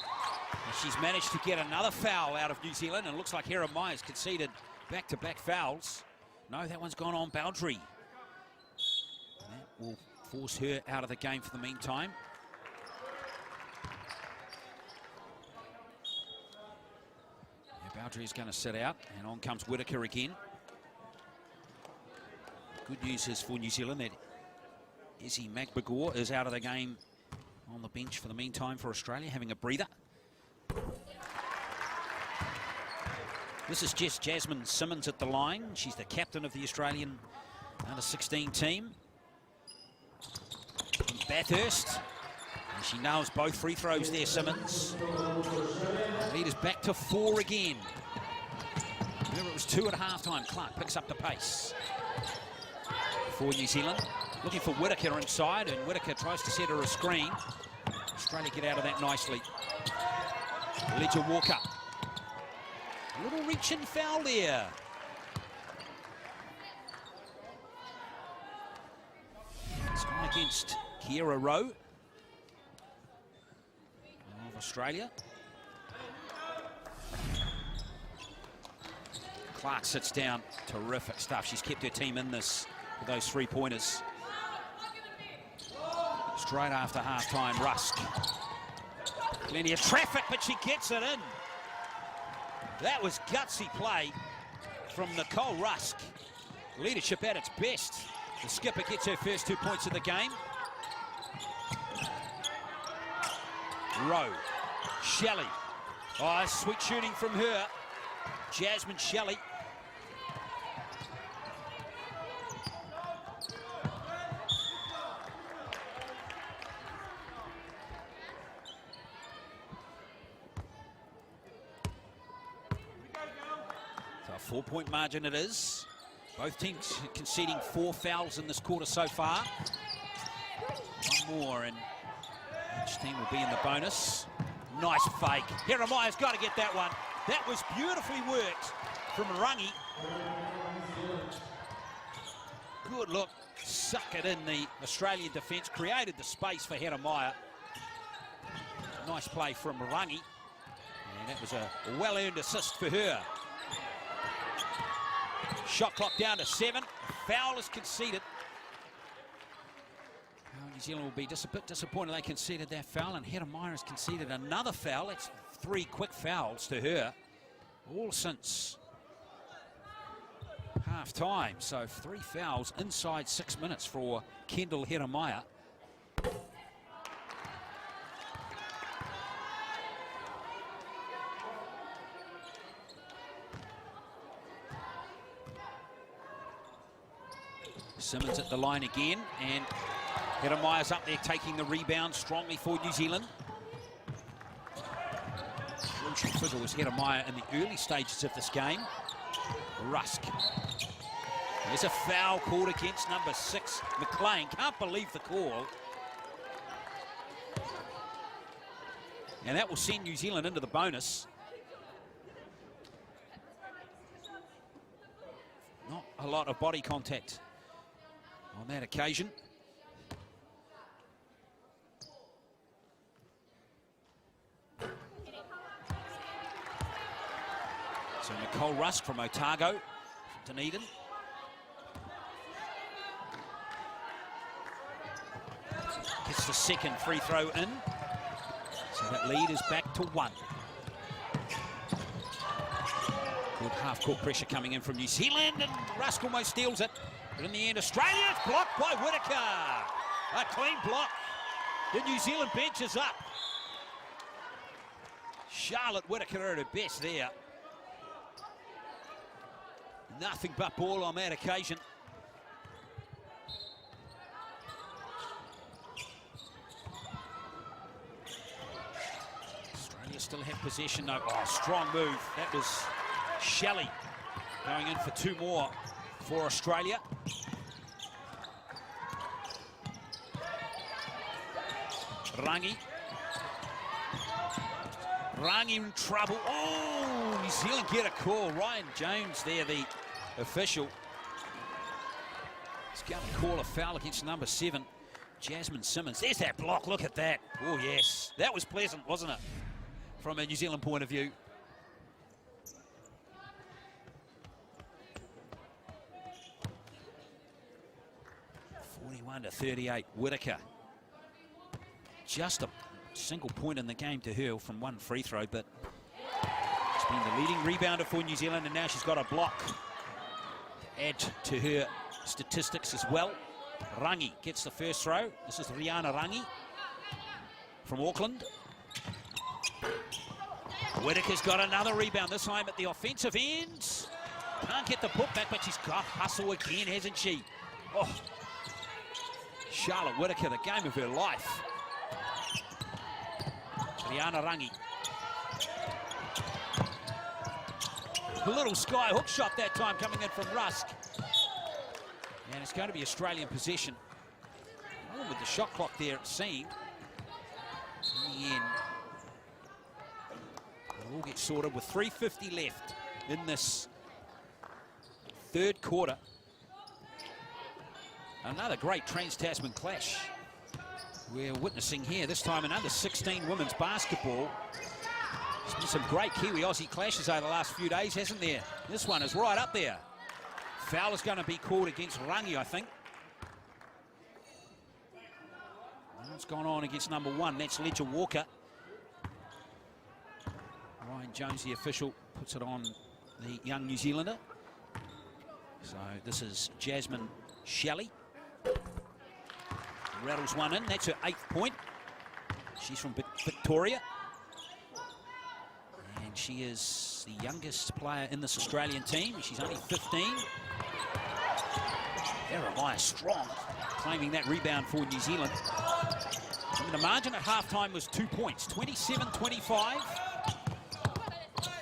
And she's managed to get another foul out of New Zealand, and it looks like Heremaya's conceded back-to-back fouls. No, that one's gone on Baldry. That will force her out of the game for the meantime. Yeah, Baldry is going to sit out, and on comes Whitaker again. Good news is for New Zealand that Izzy McBagor is out of the game on the bench for the meantime for Australia, having a breather. This is just Jasmine Simmons at the line. She's the captain of the Australian under-16 team. And Bathurst. And she nails both free throws there, Simmons. The lead is back to 4 again. Remember, it was 2 at halftime. Clark picks up the pace for New Zealand. Looking for Whitaker inside, and Whitaker tries to set her a screen. Australia get out of that nicely. Ledger Walker. A little reach-in foul there. It's gone against Kiera Rowe of Australia. Clark sits down. Terrific stuff. She's kept her team in this with those three-pointers. Straight after half-time, Rusk. Plenty of traffic, but she gets it in. That was gutsy play from Nicole Rusk. Leadership at its best. The skipper gets her first 2 points of the game. Rowe. Shelley. Oh, sweet shooting from her. Jasmine Shelley. So a 4-point margin it is. Both teams conceding 4 fouls in this quarter so far. One more and each team will be in the bonus. Nice fake. Heremaya's got to get that one. That was beautifully worked from Rangi. Good look. Suck it in. The Australian defence created the space for Heremaya. Nice play from Rangi. And that was a well-earned assist for her. Shot clock down to 7. Foul is conceded. New Zealand will be a bit disappointed they conceded that foul, and Heremaya has conceded another foul. It's 3 quick fouls to her, all since half-time. So 3 fouls inside 6 minutes for Kendall Heremaya. Simmons at the line again, and Heremaya's up there taking the rebound strongly for New Zealand. Crucial figure was Heremaya in the early stages of this game. Rusk. There's a foul called against number 6, McLean. Can't believe the call. And that will send New Zealand into the bonus. a lot of body contact on that occasion. So Nicole Rusk from Otago, from Dunedin. Gets the second free throw in. So that lead is back to 1. Good half-court pressure coming in from New Zealand, and Rusk almost steals it. But in the end, Australia is blocked by Whitaker. A clean block. The New Zealand bench is up. Charlotte Whitaker at her best there. Nothing but ball on that occasion. Australia still have possession though. Oh, strong move. That was Shelley going in for 2 more for Australia. Rangi in trouble. Oh, New Zealand get a call. Ryan Jones there, the official. He's going to call a foul against number 7, Jasmine Simmons. There's that block, look at that. Oh yes, that was pleasant, wasn't it? From a New Zealand point of view. To 38, Whitaker. Just a single point in the game to her from 1 free throw, but she's been the leading rebounder for New Zealand, and now she's got a block to add to her statistics as well. Rangi gets the first throw. This is Rihanna Rangi from Auckland. Whitaker's got another rebound, this time at the offensive end. Can't get the putback, but she's got hustle again, hasn't she? Oh. Charlotte Whitaker, the game of her life. Rihanna Rangi. A little sky hook shot that time coming in from Rusk. And it's going to be Australian possession. Oh, with the shot clock there, it seemed. In the end, it'll all get sorted with 3:50 left in this 3rd quarter. Another great Trans-Tasman clash we're witnessing here, this time in under 16 women's basketball. There's been some great Kiwi-Aussie clashes over the last few days, hasn't there? This one is right up there. Foul is going to be called against Rangi, I think. What's gone on against number 1? That's Ledger Walker. Ryan Jones, the official, puts it on the young New Zealander. So this is Jasmine Shelley. Rattles one in. That's her 8th point. She's from Victoria. And she is the youngest player in this Australian team. She's only 15. Jeremiah Strong claiming that rebound for New Zealand. I mean, the margin at halftime was 2 points, 27-25.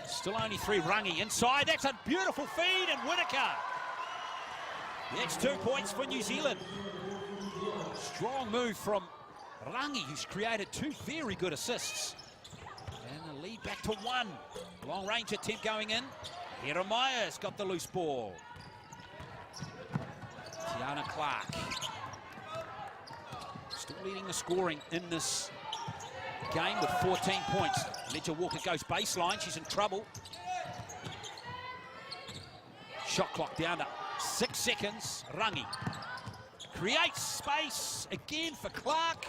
Still only 3. Rangi inside. That's a beautiful feed, and Whitaker. That's 2 points for New Zealand. Strong move from Rangi, who's created 2 very good assists. And the lead back to 1. Long range attempt going in. Jeremiah's got the loose ball. Tiana Clark. Still leading the scoring in this game with 14 points. Ledger Walker goes baseline. She's in trouble. Shot clock down to 6 seconds. Rangi creates space again for Clark.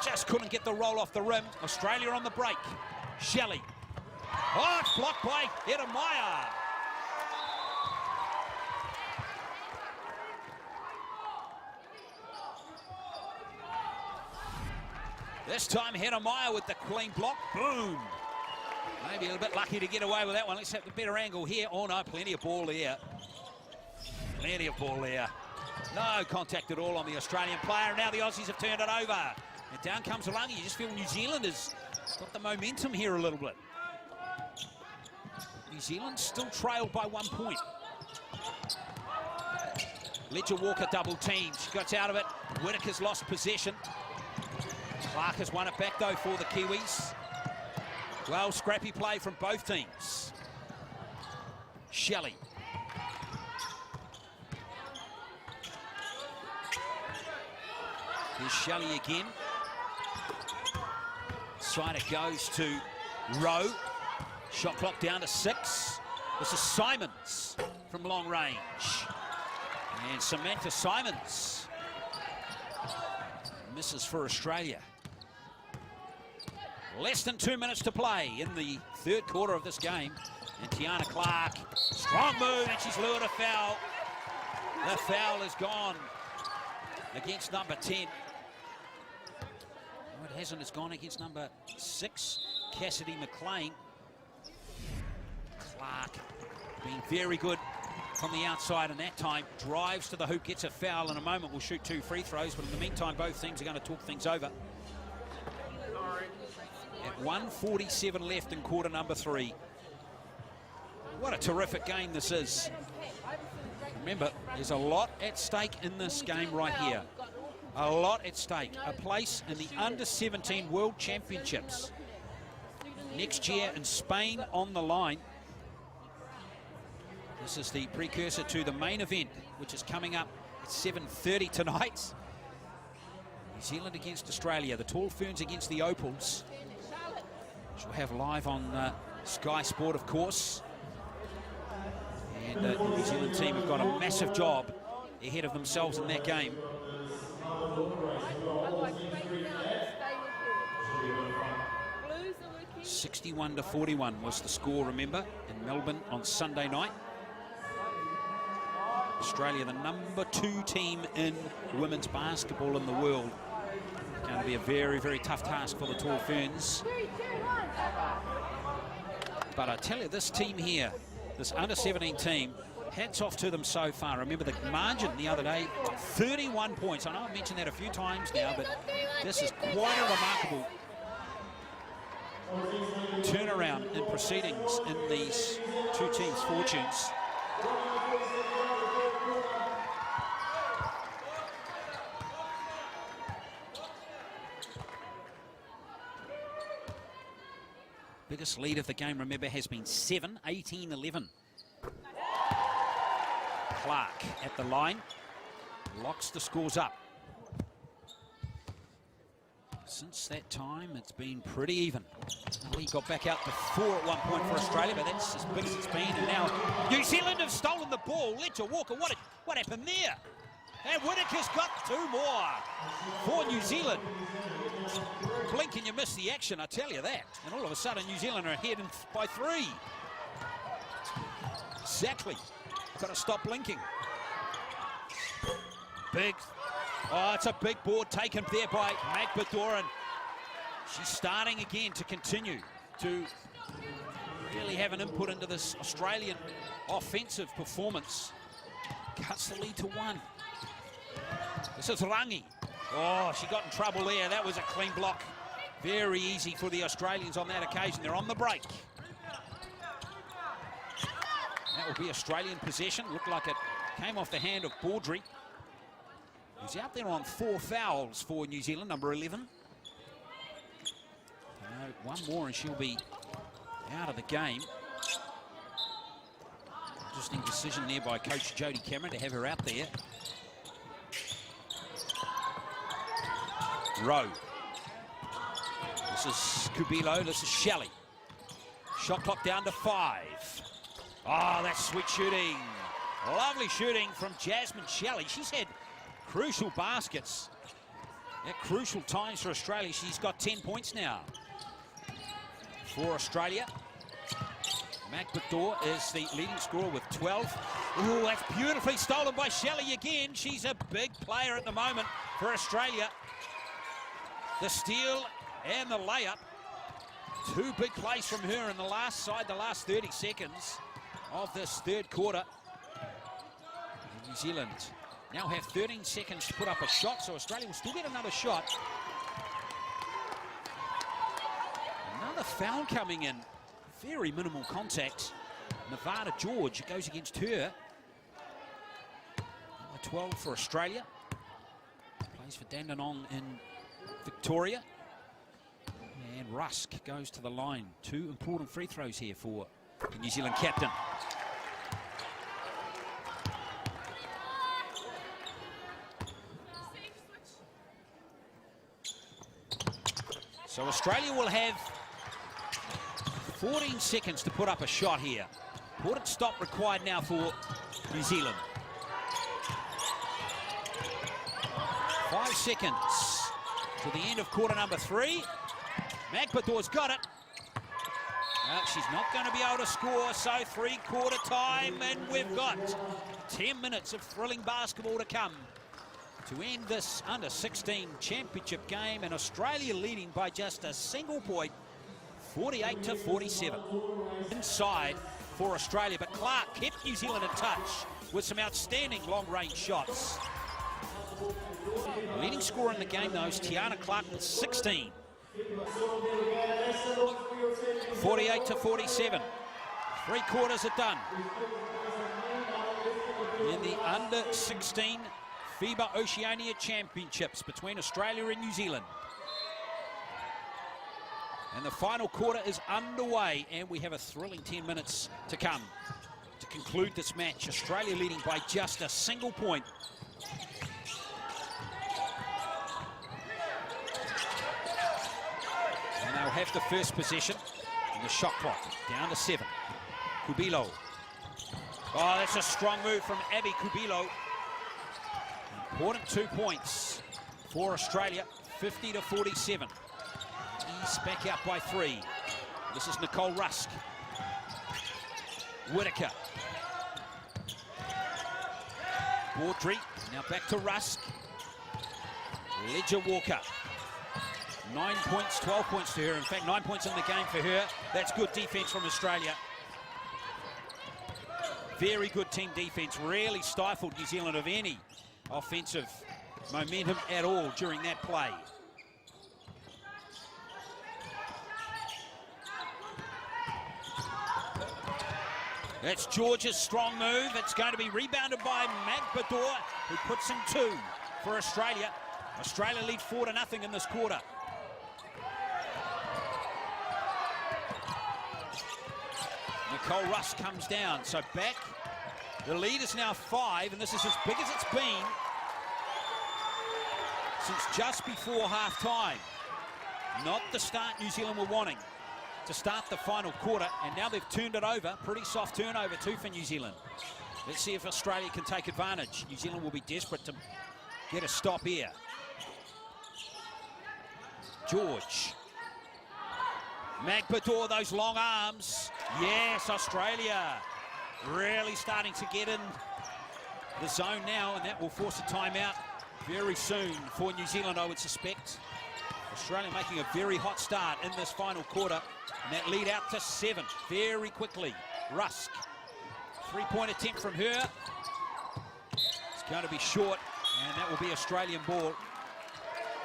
Just couldn't get the roll off the rim. Australia on the break. Shelley. Oh, it's blocked by Jeremiah. This time Jeremiah with the clean block. Boom. Maybe a little bit lucky to get away with that one. Let's have the better angle here. Oh no, plenty of ball there. Plenty of ball there. No contact at all on the Australian player. Now the Aussies have turned it over. And down comes Rangi. You just feel New Zealand has got the momentum here a little bit. New Zealand still trailed by 1 point. Ledger Walker double teamed. She gets out of it. Whitaker's lost possession. Clark has won it back though for the Kiwis. Well, scrappy play from both teams. Shelley. Here's Shelley again. Side it goes to Rowe. Shot clock down to 6. This is Simons from long range. And Samantha Simons misses for Australia. Less than 2 minutes to play in the third quarter of this game. And Tiana Clark, strong move, and she's lured a foul. The foul is gone against number 10. No, it hasn't. It's gone against number 6, Cassidy McLean. Clark being very good from the outside, and that time drives to the hoop, gets a foul. In a moment we'll shoot 2 free throws, but in the meantime both teams are going to talk things over. At 1:47 left in quarter number 3. What a terrific game this is. Remember, there's a lot at stake in this game right here. A lot at stake. A place in the under-17 World Championships next year in Spain on the line. This is the precursor to the main event, which is coming up at 7:30 tonight. New Zealand against Australia, the Tall Ferns against the Opals, which we'll have live on Sky Sport, of course. And the New Zealand team have got a massive job ahead of themselves in that game. 61-41 was the score, remember, in Melbourne on Sunday night. Australia, the number 2 team in women's basketball in the world. Going to be a very, very tough task for the Tall Ferns. But I tell you, this team here, this under-17 team, hats off to them so far. Remember the margin the other day, 31 points. I know I've mentioned that a few times now, but this is quite a remarkable turnaround in proceedings in these two teams' fortunes. Biggest lead of the game, remember, has been 7, 18-11. Clark at the line, locks the scores up. Since that time, it's been pretty even. He got back out to 4 at one point for Australia, but that's as big as it's been. And now New Zealand have stolen the ball. Ledger Walker, what happened there? And Whitaker's got 2 more for New Zealand. Blink and you miss the action, I tell you that. And all of a sudden, New Zealand are ahead by 3. Exactly. Got to stop blinking. Big. Oh, it's a big board taken there by McBadoran. She's starting again to continue to really have an input into this Australian offensive performance. Cuts the lead to 1. This is Rangi. Oh, she got in trouble there. That was a clean block. Very easy for the Australians on that occasion. They're on the break. That will be Australian possession. Looked like it came off the hand of Baudry, who's out there on 4 fouls for New Zealand, number 11. One more and she'll be out of the game. Interesting decision there by Coach Jodie Cameron to have her out there. Rowe. This is Kubilo, this is Shelley. Shot clock down to 5. Oh, that's sweet shooting. Lovely shooting from Jasmine Shelley. She's had crucial baskets at crucial times for Australia. She's got 10 points now for Australia. McBador is the leading scorer with 12. Ooh, that's beautifully stolen by Shelley again. She's a big player at the moment for Australia. The steal and the layup. 2 big plays from her in the last 30 seconds of this third quarter. And New Zealand now have 13 seconds to put up a shot, so Australia will still get another shot. Another foul coming in. Very minimal contact. Nevada George, it goes against her. Number 12 for Australia. Plays for Dandenong in Victoria. And Rusk goes to the line. 2 important free throws here for the New Zealand captain. So Australia will have 14 seconds to put up a shot here. Important stop required now for New Zealand. 5 seconds to the end of quarter number 3. Magbador's got it. She's not going to be able to score, so 3-quarter time, and we've got 10 minutes of thrilling basketball to come to end this under-16 championship game, and Australia leading by just a single point, 48-47. Inside for Australia, but Clark kept New Zealand in touch with some outstanding long-range shots. Leading scorer in the game, though, is Tiana Clark with 16. 48-47. 3 quarters are done. In the under-16 Fiba Oceania Championships between Australia and New Zealand. And the final quarter is underway, and we have a thrilling 10 minutes to come to conclude this match. Australia leading by just a single point. And they'll have the first possession in the shot clock, down to 7. Kubilo. Oh, that's a strong move from Abby Kubilo. Important 2 points for Australia, 50-47. East back out by 3. This is Nicole Rusk. Whitaker. Baudry, now back to Rusk. Ledger Walker. 9 points, 12 points to her. In fact, 9 points in the game for her. That's good defense from Australia. Very good team defense. Really stifled New Zealand of any offensive momentum at all during that play. That's Georgia's strong move. It's going to be rebounded by Magbador, who puts in 2 for Australia. Australia lead 4-0 in this quarter. Nicole Rusk comes down, so back. The lead is now 5, and this is as big as it's been since just before half-time. Not the start New Zealand were wanting to start the final quarter, and now they've turned it over. Pretty soft turnover too for New Zealand. Let's see if Australia can take advantage. New Zealand will be desperate to get a stop here. George. Magbador, those long arms. Yes, Australia really starting to get in the zone now, and that will force a timeout very soon for New Zealand, I would suspect. Australia making a very hot start in this final quarter, and that lead out to 7 very quickly. Rusk, 3-point attempt from her. It's going to be short, and that will be Australian ball.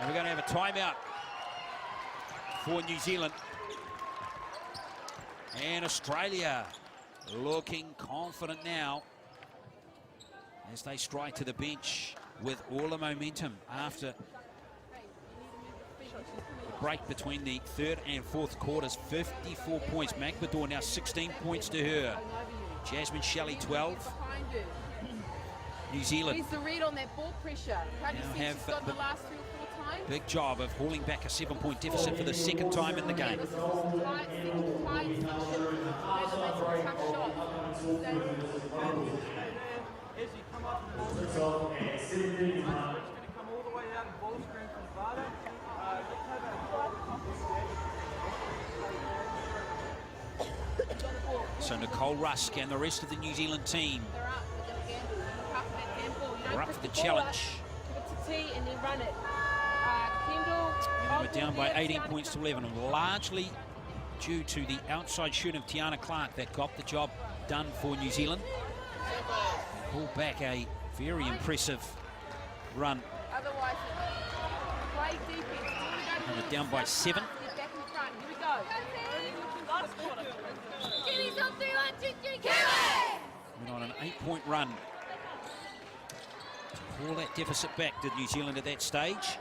And we're going to have a timeout for New Zealand. And Australia looking confident now as they stride to the bench with all the momentum after the break between the 3rd and 4th quarters. 54 points. Magbador now 16 points to her. Jasmine Shelley 12. New Zealand needs to read on that ball pressure. Now have the last 3 or 4 times. Big job of hauling back a 7-point deficit for the 2nd time in the game. So Nicole Rusk and the rest of the New Zealand team are up for the challenge. And then run it. And we're down by 18 points to 11, and largely due to the outside shoot of Tiana Clark that got the job done for New Zealand. Pull back a very impressive run. Otherwise, play defense. And we're down by 7. Get back in front. Here we go. Last quarter. Went on an 8-point run to pull that deficit back, did New Zealand at that stage.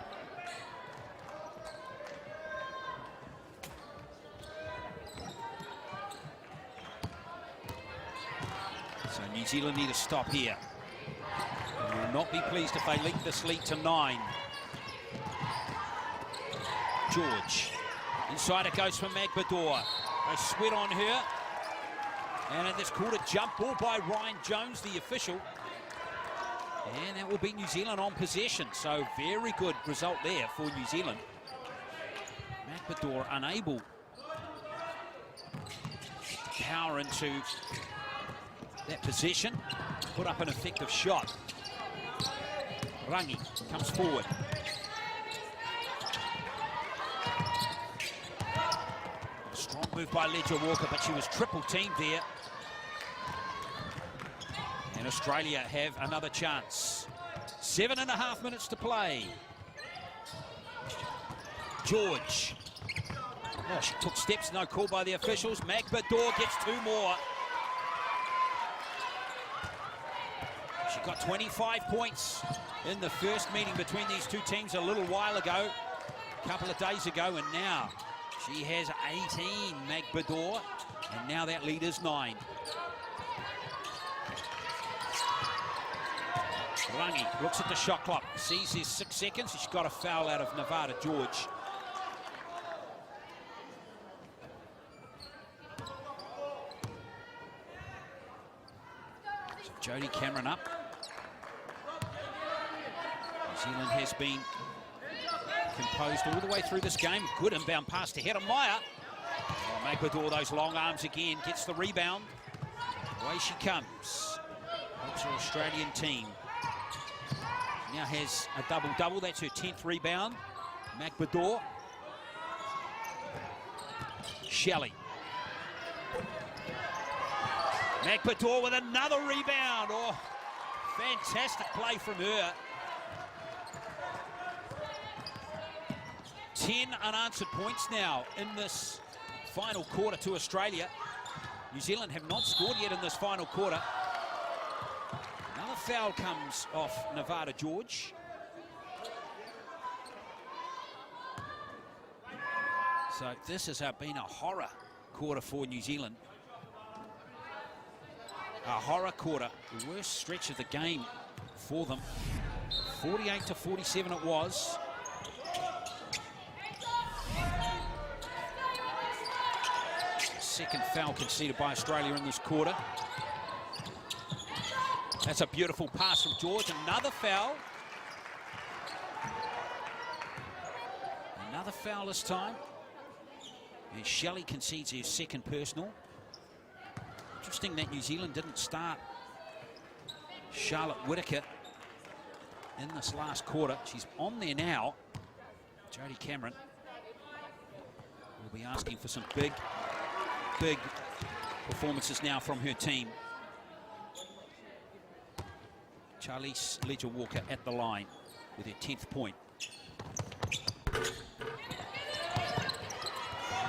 So New Zealand need a stop here. They will not be pleased if they leak this lead to 9. George. Inside it goes for Magbador. They sweat on her. And it's called a jump ball by Ryan Jones, the official. And that will be New Zealand on possession. So very good result there for New Zealand. Magbador unable to power into that possession. Put up an effective shot. Rangi comes forward. Strong move by Ledger Walker, but she was triple teamed there. And Australia have another chance. 7.5 minutes to play. George. Oh, she took steps, no call by the officials. Magbador gets 2 more. She got 25 points in the first meeting between these two teams a little while ago, a couple of days ago, and now she has 18, Magbador, and now that lead is 9. Rangi looks at the shot clock, sees there's 6 seconds. She's got a foul out of Nevada George. So Jodie Cameron up. New Zealand has been composed all the way through this game. Good inbound pass to Hedemaya. Oh, Magbador, those long arms again, gets the rebound. Away she comes. Helps her Australian team. Now has a double-double. That's her 10th rebound. Magbador. Shelley. Magbador with another rebound. Oh, fantastic play from her. 10 unanswered points now in this final quarter to Australia. New Zealand have not scored yet in this final quarter. Another foul comes off Nevada George. So this has been a horror quarter for New Zealand. A horror quarter, the worst stretch of the game for them. 48-47 it was. Second foul conceded by Australia in this quarter. That's a beautiful pass from George. Another foul. Another foul this time. And Shelley concedes her second personal. Interesting that New Zealand didn't start Charlotte Whittaker in this last quarter. She's on there now. Jodie Cameron will be asking for some big performances now from her team. Charlize Ledger-Walker at the line with her 10th point.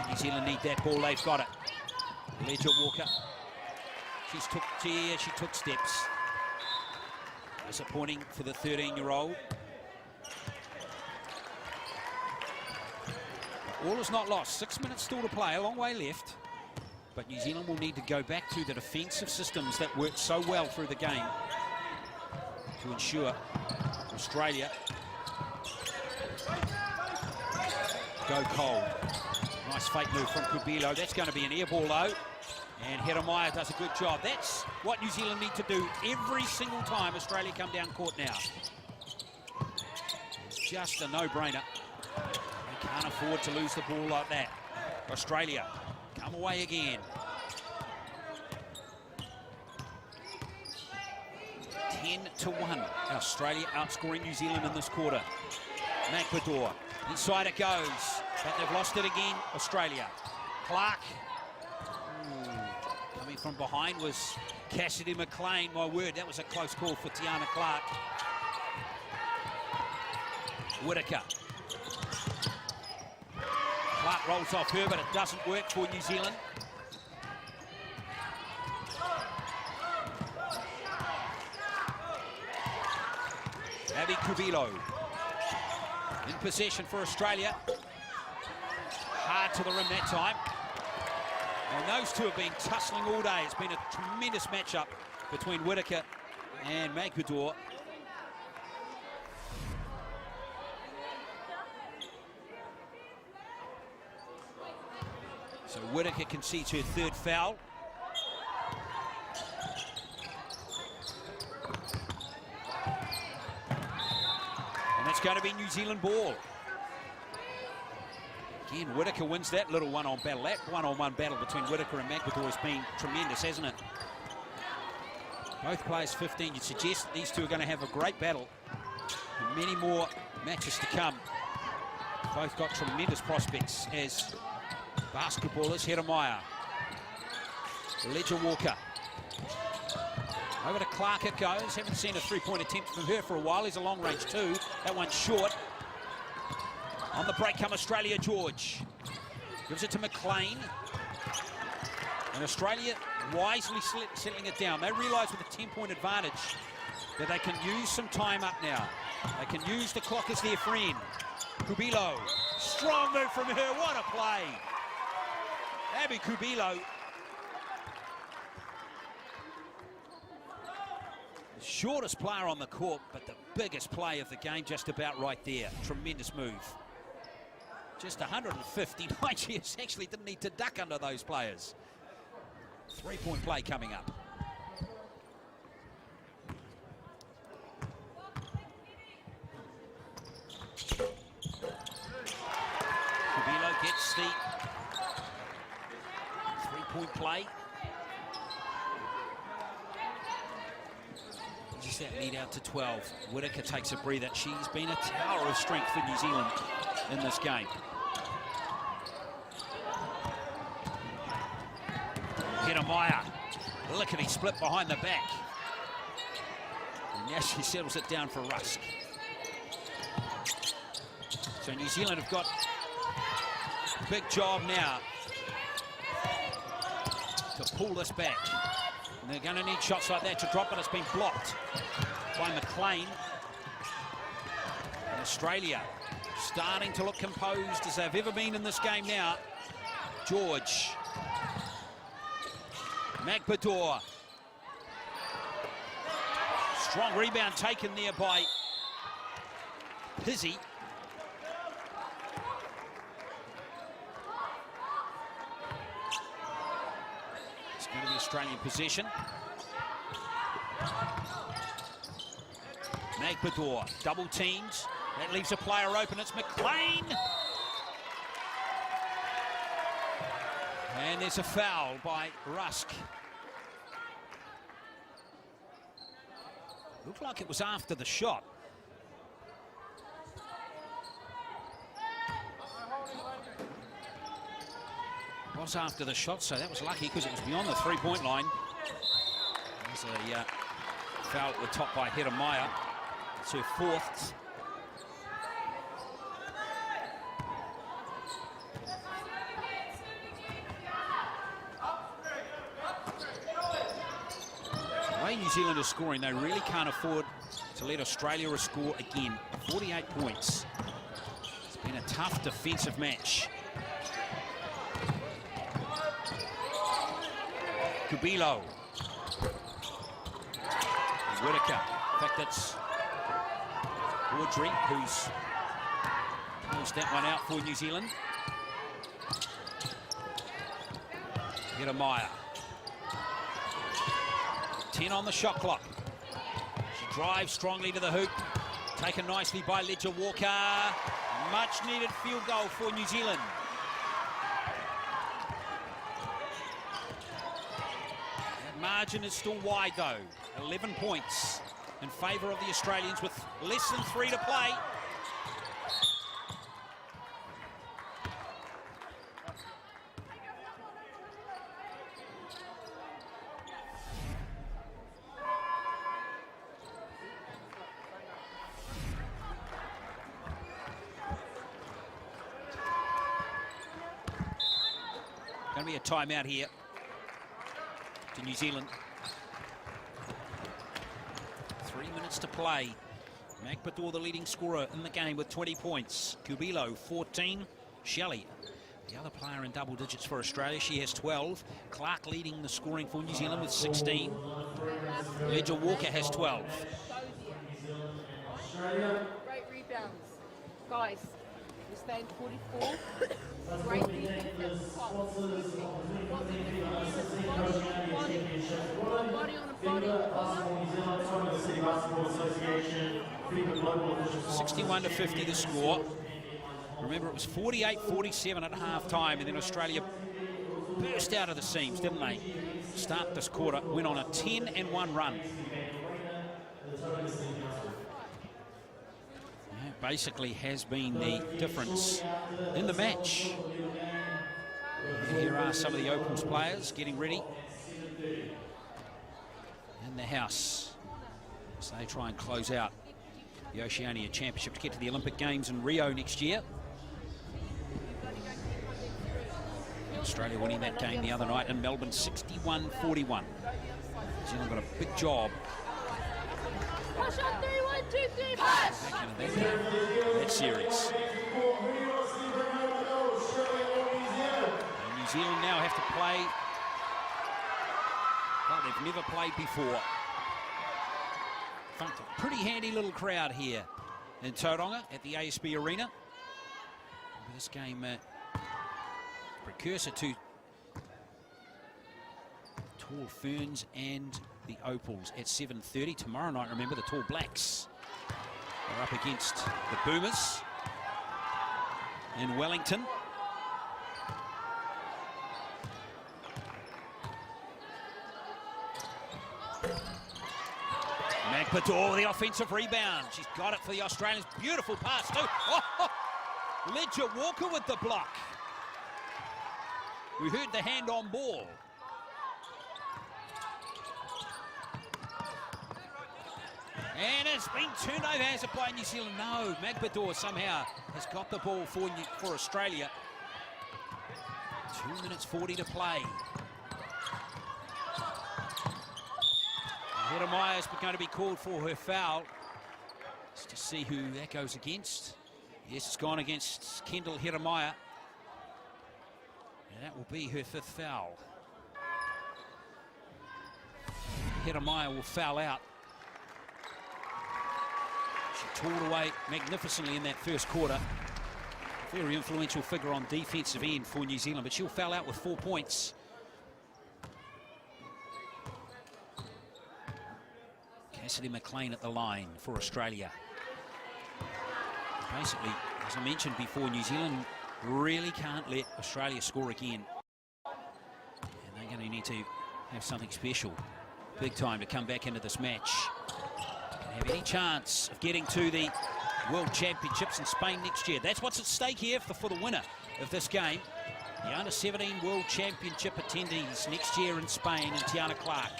New Zealand need that ball, they've got it. Ledger-Walker, she took steps. Disappointing for the 13-year-old. All is not lost, 6 minutes still to play, a long way left. But New Zealand will need to go back to the defensive systems that worked so well through the game to ensure Australia go cold. Nice fake move from Kubilo. That's going to be an air ball though. And Hedemaya does a good job. That's what New Zealand need to do every single time Australia come down court now. It's just a no-brainer. They can't afford to lose the ball like that. Australia come away again. 10-1. Australia outscoring New Zealand in this quarter. Magbador, inside it goes, but they've lost it again, Australia. Clark. Coming from behind was Cassidy McLean. My word, that was a close call for Tiana Clark. Whittaker. Clark rolls off her, but it doesn't work for New Zealand. Abby Kubilo in possession for Australia. Hard to the rim that time. And those two have been tussling all day. It's been a tremendous matchup between Whittaker and Magbador. So Whitaker concedes her third foul. And it's going to be New Zealand ball. Again, Whitaker wins that little one-on battle. That one-on-one battle between Whitaker and McAdoo has been tremendous, hasn't it? Both players 15. You'd suggest that these two are going to have a great battle. And many more matches to come. Both got tremendous prospects as basketballers. Hedemeier. Ledger Walker. Over to Clark it goes. Haven't seen a three-point attempt from her for a while. He's a long-range two. That one's short. On the break come Australia. George gives it to McLean. And Australia wisely settling it down. They realise with a 10-point advantage that they can use some time up now. They can use the clock as their friend. Kubilo, strong move from her. What a play. Abby Kubilo. The shortest player on the court, but the biggest play of the game just about right there. Tremendous move. Just 159 years. Actually didn't need to duck under those players. Three-point play coming up. Kubilo gets the three-point play. Just that lead out to 12. Whitaker takes a breather. She's been a tower of strength for New Zealand in this game. Hedemeier, lickety split behind the back. And now she settles it down for Rusk. So New Zealand have got a big job now to pull this back. And they're going to need shots like that to drop it. It's been blocked by McLean. And Australia starting to look composed as they've ever been in this game now. George. McAdoo. Strong rebound taken there by Pizzi. It's going to be Australian possession. McAdoo double teams. That leaves a player open. It's McLean. And there's a foul by Rusk. Looked like it was after the shot. It was after the shot, so that was lucky because it was beyond the three-point line. There's a foul at the top by Hedemeier. It's her fourth. New Zealand are scoring, they really can't afford to let Australia score again. 48 points. It's been a tough defensive match. Kubilo. Whitaker. In fact, that's Audrey who's pushed that one out for New Zealand. Hedemeier. 10 on the shot clock. She drives strongly to the hoop. Taken nicely by Ledger Walker. Much needed field goal for New Zealand. That margin is still wide though. 11 points in favour of the Australians with less than 3 to play. Going to be a timeout here to New Zealand. 3 minutes to play. McAdoo, the leading scorer in the game with 20 points. Kubilo, 14. Shelley, the other player in double digits for Australia. She has 12. Clark leading the scoring for New Zealand with 16. Ledger Walker has 12. Great rebounds. Guys, stayed 44. Great defense at the top. What we need to do is body on a body. 61-50 the score. Remember, it was 48-47 at half-time, and then Australia burst out of the seams, didn't they? Start this quarter, went on a 10-1 run. That basically has been the difference in the match. Here are some of the Opals players getting ready in the house as they try and close out the Oceania Championship to get to the Olympic Games in Rio next year. Australia winning that game the other night in Melbourne, 61-41. New Zealand got a big job. Push on 3, 1, 2, 3, push! Back into that series. And New Zealand now have to play like they've never played before. A pretty handy little crowd here in Tauranga at the ASB Arena. This game precursor to Tall Ferns and the Opals at 7:30 tomorrow night. Remember, the Tall Blacks are up against the Boomers in Wellington. Magpador, the offensive rebound. She's got it for the Australians. Beautiful pass too. Oh, Ledger Walker with the block. We heard the hand on ball. And it's been turned over, has it by New Zealand? No, Magpador somehow has got the ball for Australia. 2 minutes 40 to play. Jeremiah is going to be called for her foul. Let's just see who that goes against. Yes, it's gone against Kendall Jeremiah. And that will be her 5th foul. Jeremiah will foul out. She tore away magnificently in that first quarter. Very influential figure on defensive end for New Zealand, but she'll foul out with 4 points. Cassidy McLean at the line for Australia. Basically, as I mentioned before, New Zealand really can't let Australia score again. And they're going to need to have something special, big time, to come back into this match. And have any chance of getting to the World Championships in Spain next year. That's what's at stake here for the winner of this game. The Under-17 World Championship attendees next year in Spain, and Tiana Clark,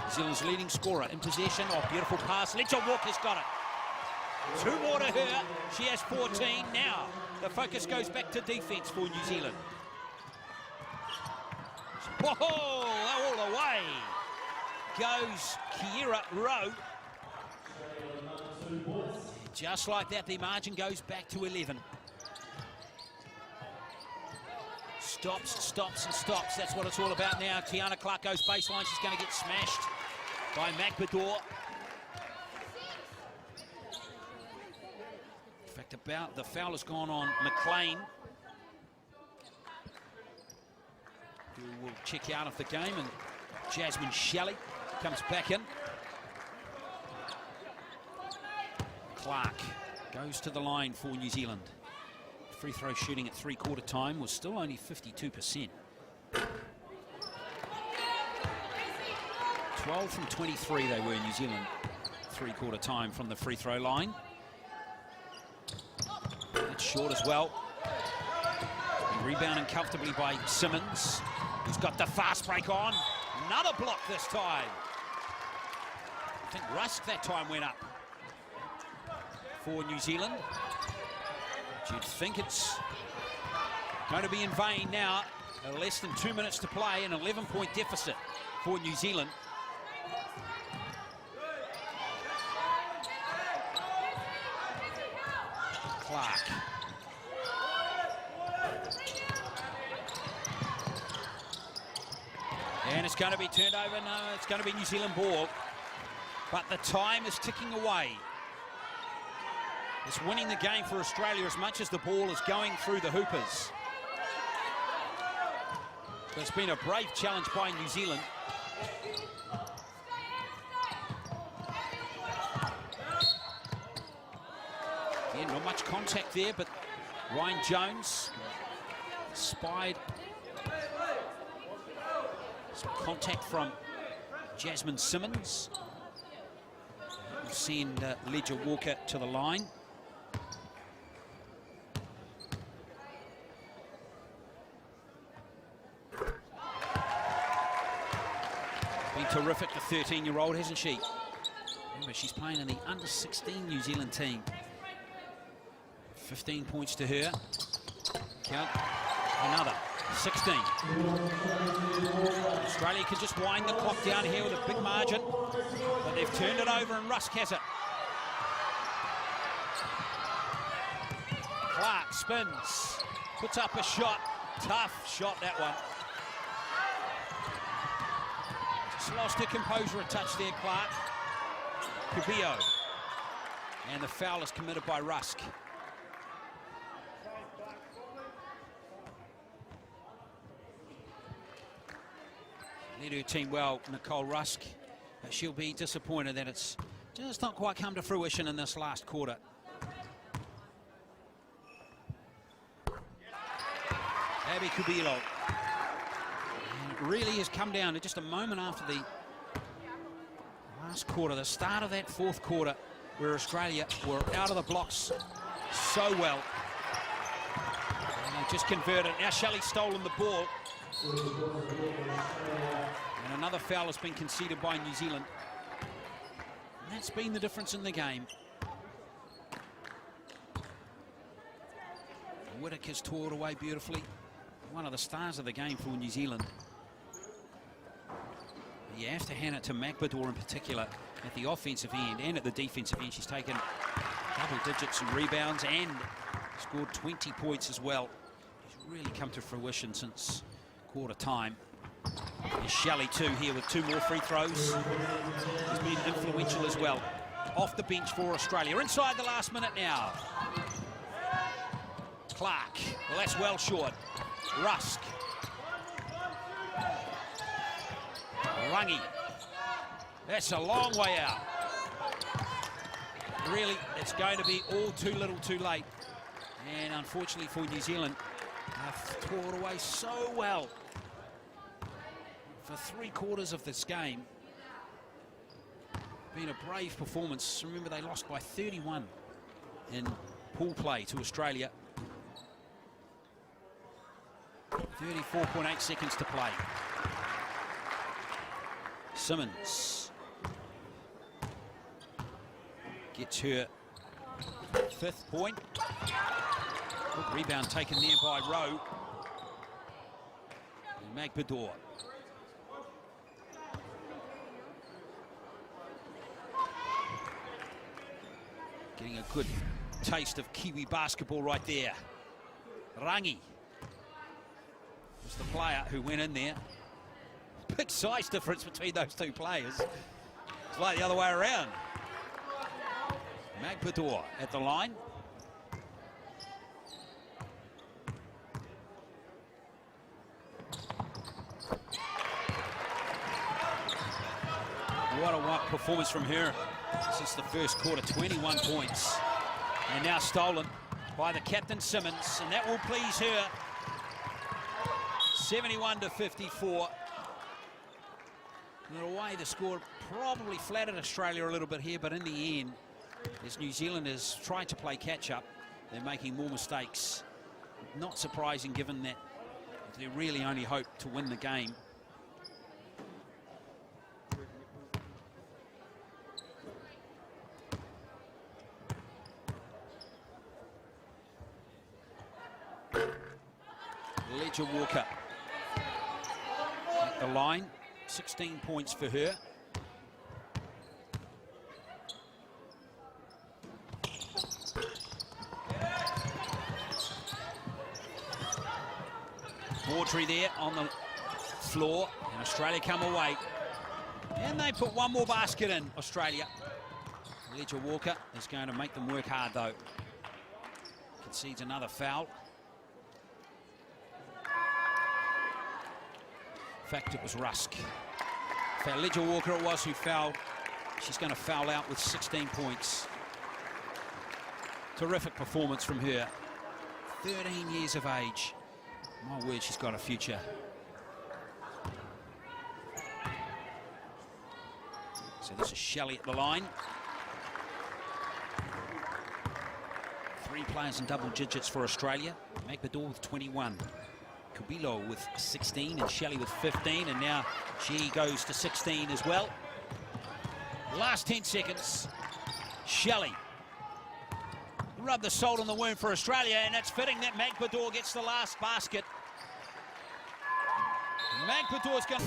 New Zealand's leading scorer, in possession. Oh, beautiful pass. Ledger Walker's got it. 2 more to her. She has 14 now. The focus goes back to defense for New Zealand. Whoa, all the way goes Kiera Rowe. Just like that, the margin goes back to 11. Stops, stops, and stops. That's what it's all about now. Tiana Clark goes baseline. She's going to get smashed by Magpador. In fact, the foul has gone on McLean, who will check out of the game, and Jasmine Shelley comes back in. Clark goes to the line for New Zealand. Free throw shooting at 3/4 time was still only 52%. 12 from 23 they were in New Zealand. 3/4 time from the free throw line. It's short as well. Rebounding comfortably by Simmons, who's got the fast break on. Another block this time. I think Rusk that time went up for New Zealand. You'd think it's going to be in vain now. Less than 2 minutes to play, an 11-point deficit for New Zealand. Clark. And it's going to be turned over. No, it's going to be New Zealand ball. But the time is ticking away. It's winning the game for Australia as much as the ball is going through the hoopers. So it's been a brave challenge by New Zealand. Again, not much contact there, but Ryan Jones spied some contact from Jasmine Simmons. We'll send Ledger Walker to the line. Been terrific, the 13-year-old, hasn't she? Remember, she's playing in the under-16 New Zealand team. 15 points to her. Count another 16. Australia can just wind the clock down here with a big margin, but they've turned it over and Rusk has it. Clark spins, puts up a shot. Tough shot, that one. Just lost her composure a touch there, Clark. Cubillo. And the foul is committed by Rusk. Led her team well, Nicole Rusk. She'll be disappointed that it's just not quite come to fruition in this last quarter. Abby Cubillo. And it really has come down to just a moment after the last quarter, the start of that fourth quarter, where Australia were out of the blocks so well. And they just converted. Now Shelley's stolen the ball. And another foul has been conceded by New Zealand. And that's been the difference in the game. Whittaker's tore it away beautifully. One of the stars of the game for New Zealand. You have to hand it to McBador in particular at the offensive end and at the defensive end. She's taken double digits in rebounds and scored 20 points as well. She's really come to fruition since quarter time. There's Shelley too here with 2 more free throws. He's been influential as well. Off the bench for Australia. Inside the last minute now. Clark. Well, that's well short. Rusk. Rangi. That's a long way out. Really, it's going to be all too little too late. And unfortunately for New Zealand, they've tore it away so well for 3/4 of this game. Been a brave performance. Remember, they lost by 31 in pool play to Australia. 34.8 seconds to play. Simmons gets her 5th point. Good rebound taken there by Rowe. And McBador. Getting a good taste of Kiwi basketball right there. Rangi was the player who went in there. Big size difference between those two players. It's like the other way around. McBador at the line. What a performance from her since the first quarter. 21 points. And now stolen by the captain Simmons, and that will please her. 71-54. In a way, the score probably flattered Australia a little bit here, but in the end, as New Zealand has tried to play catch-up, they're making more mistakes. Not surprising, given that they really only hope to win the game. Ledger Walker at the line. 16 points for her. Audrey there on the floor, and Australia come away. And they put one more basket in, Australia. Ledger Walker is going to make them work hard, though. Concedes another foul. In fact, it was Rusk. In fact, Ledger Walker it was who fouled. She's going to foul out with 16 points. Terrific performance from her. 13 years of age. My word, she's got a future. So this is Shelley at the line. 3 players in double digits for Australia. Magpador with 21. Kubilo with 16 and Shelley with 15, and now she goes to 16 as well. Last 10 seconds. Shelley. Rub the salt on the wound for Australia, and it's fitting that Magpador gets the last basket. Magpador's going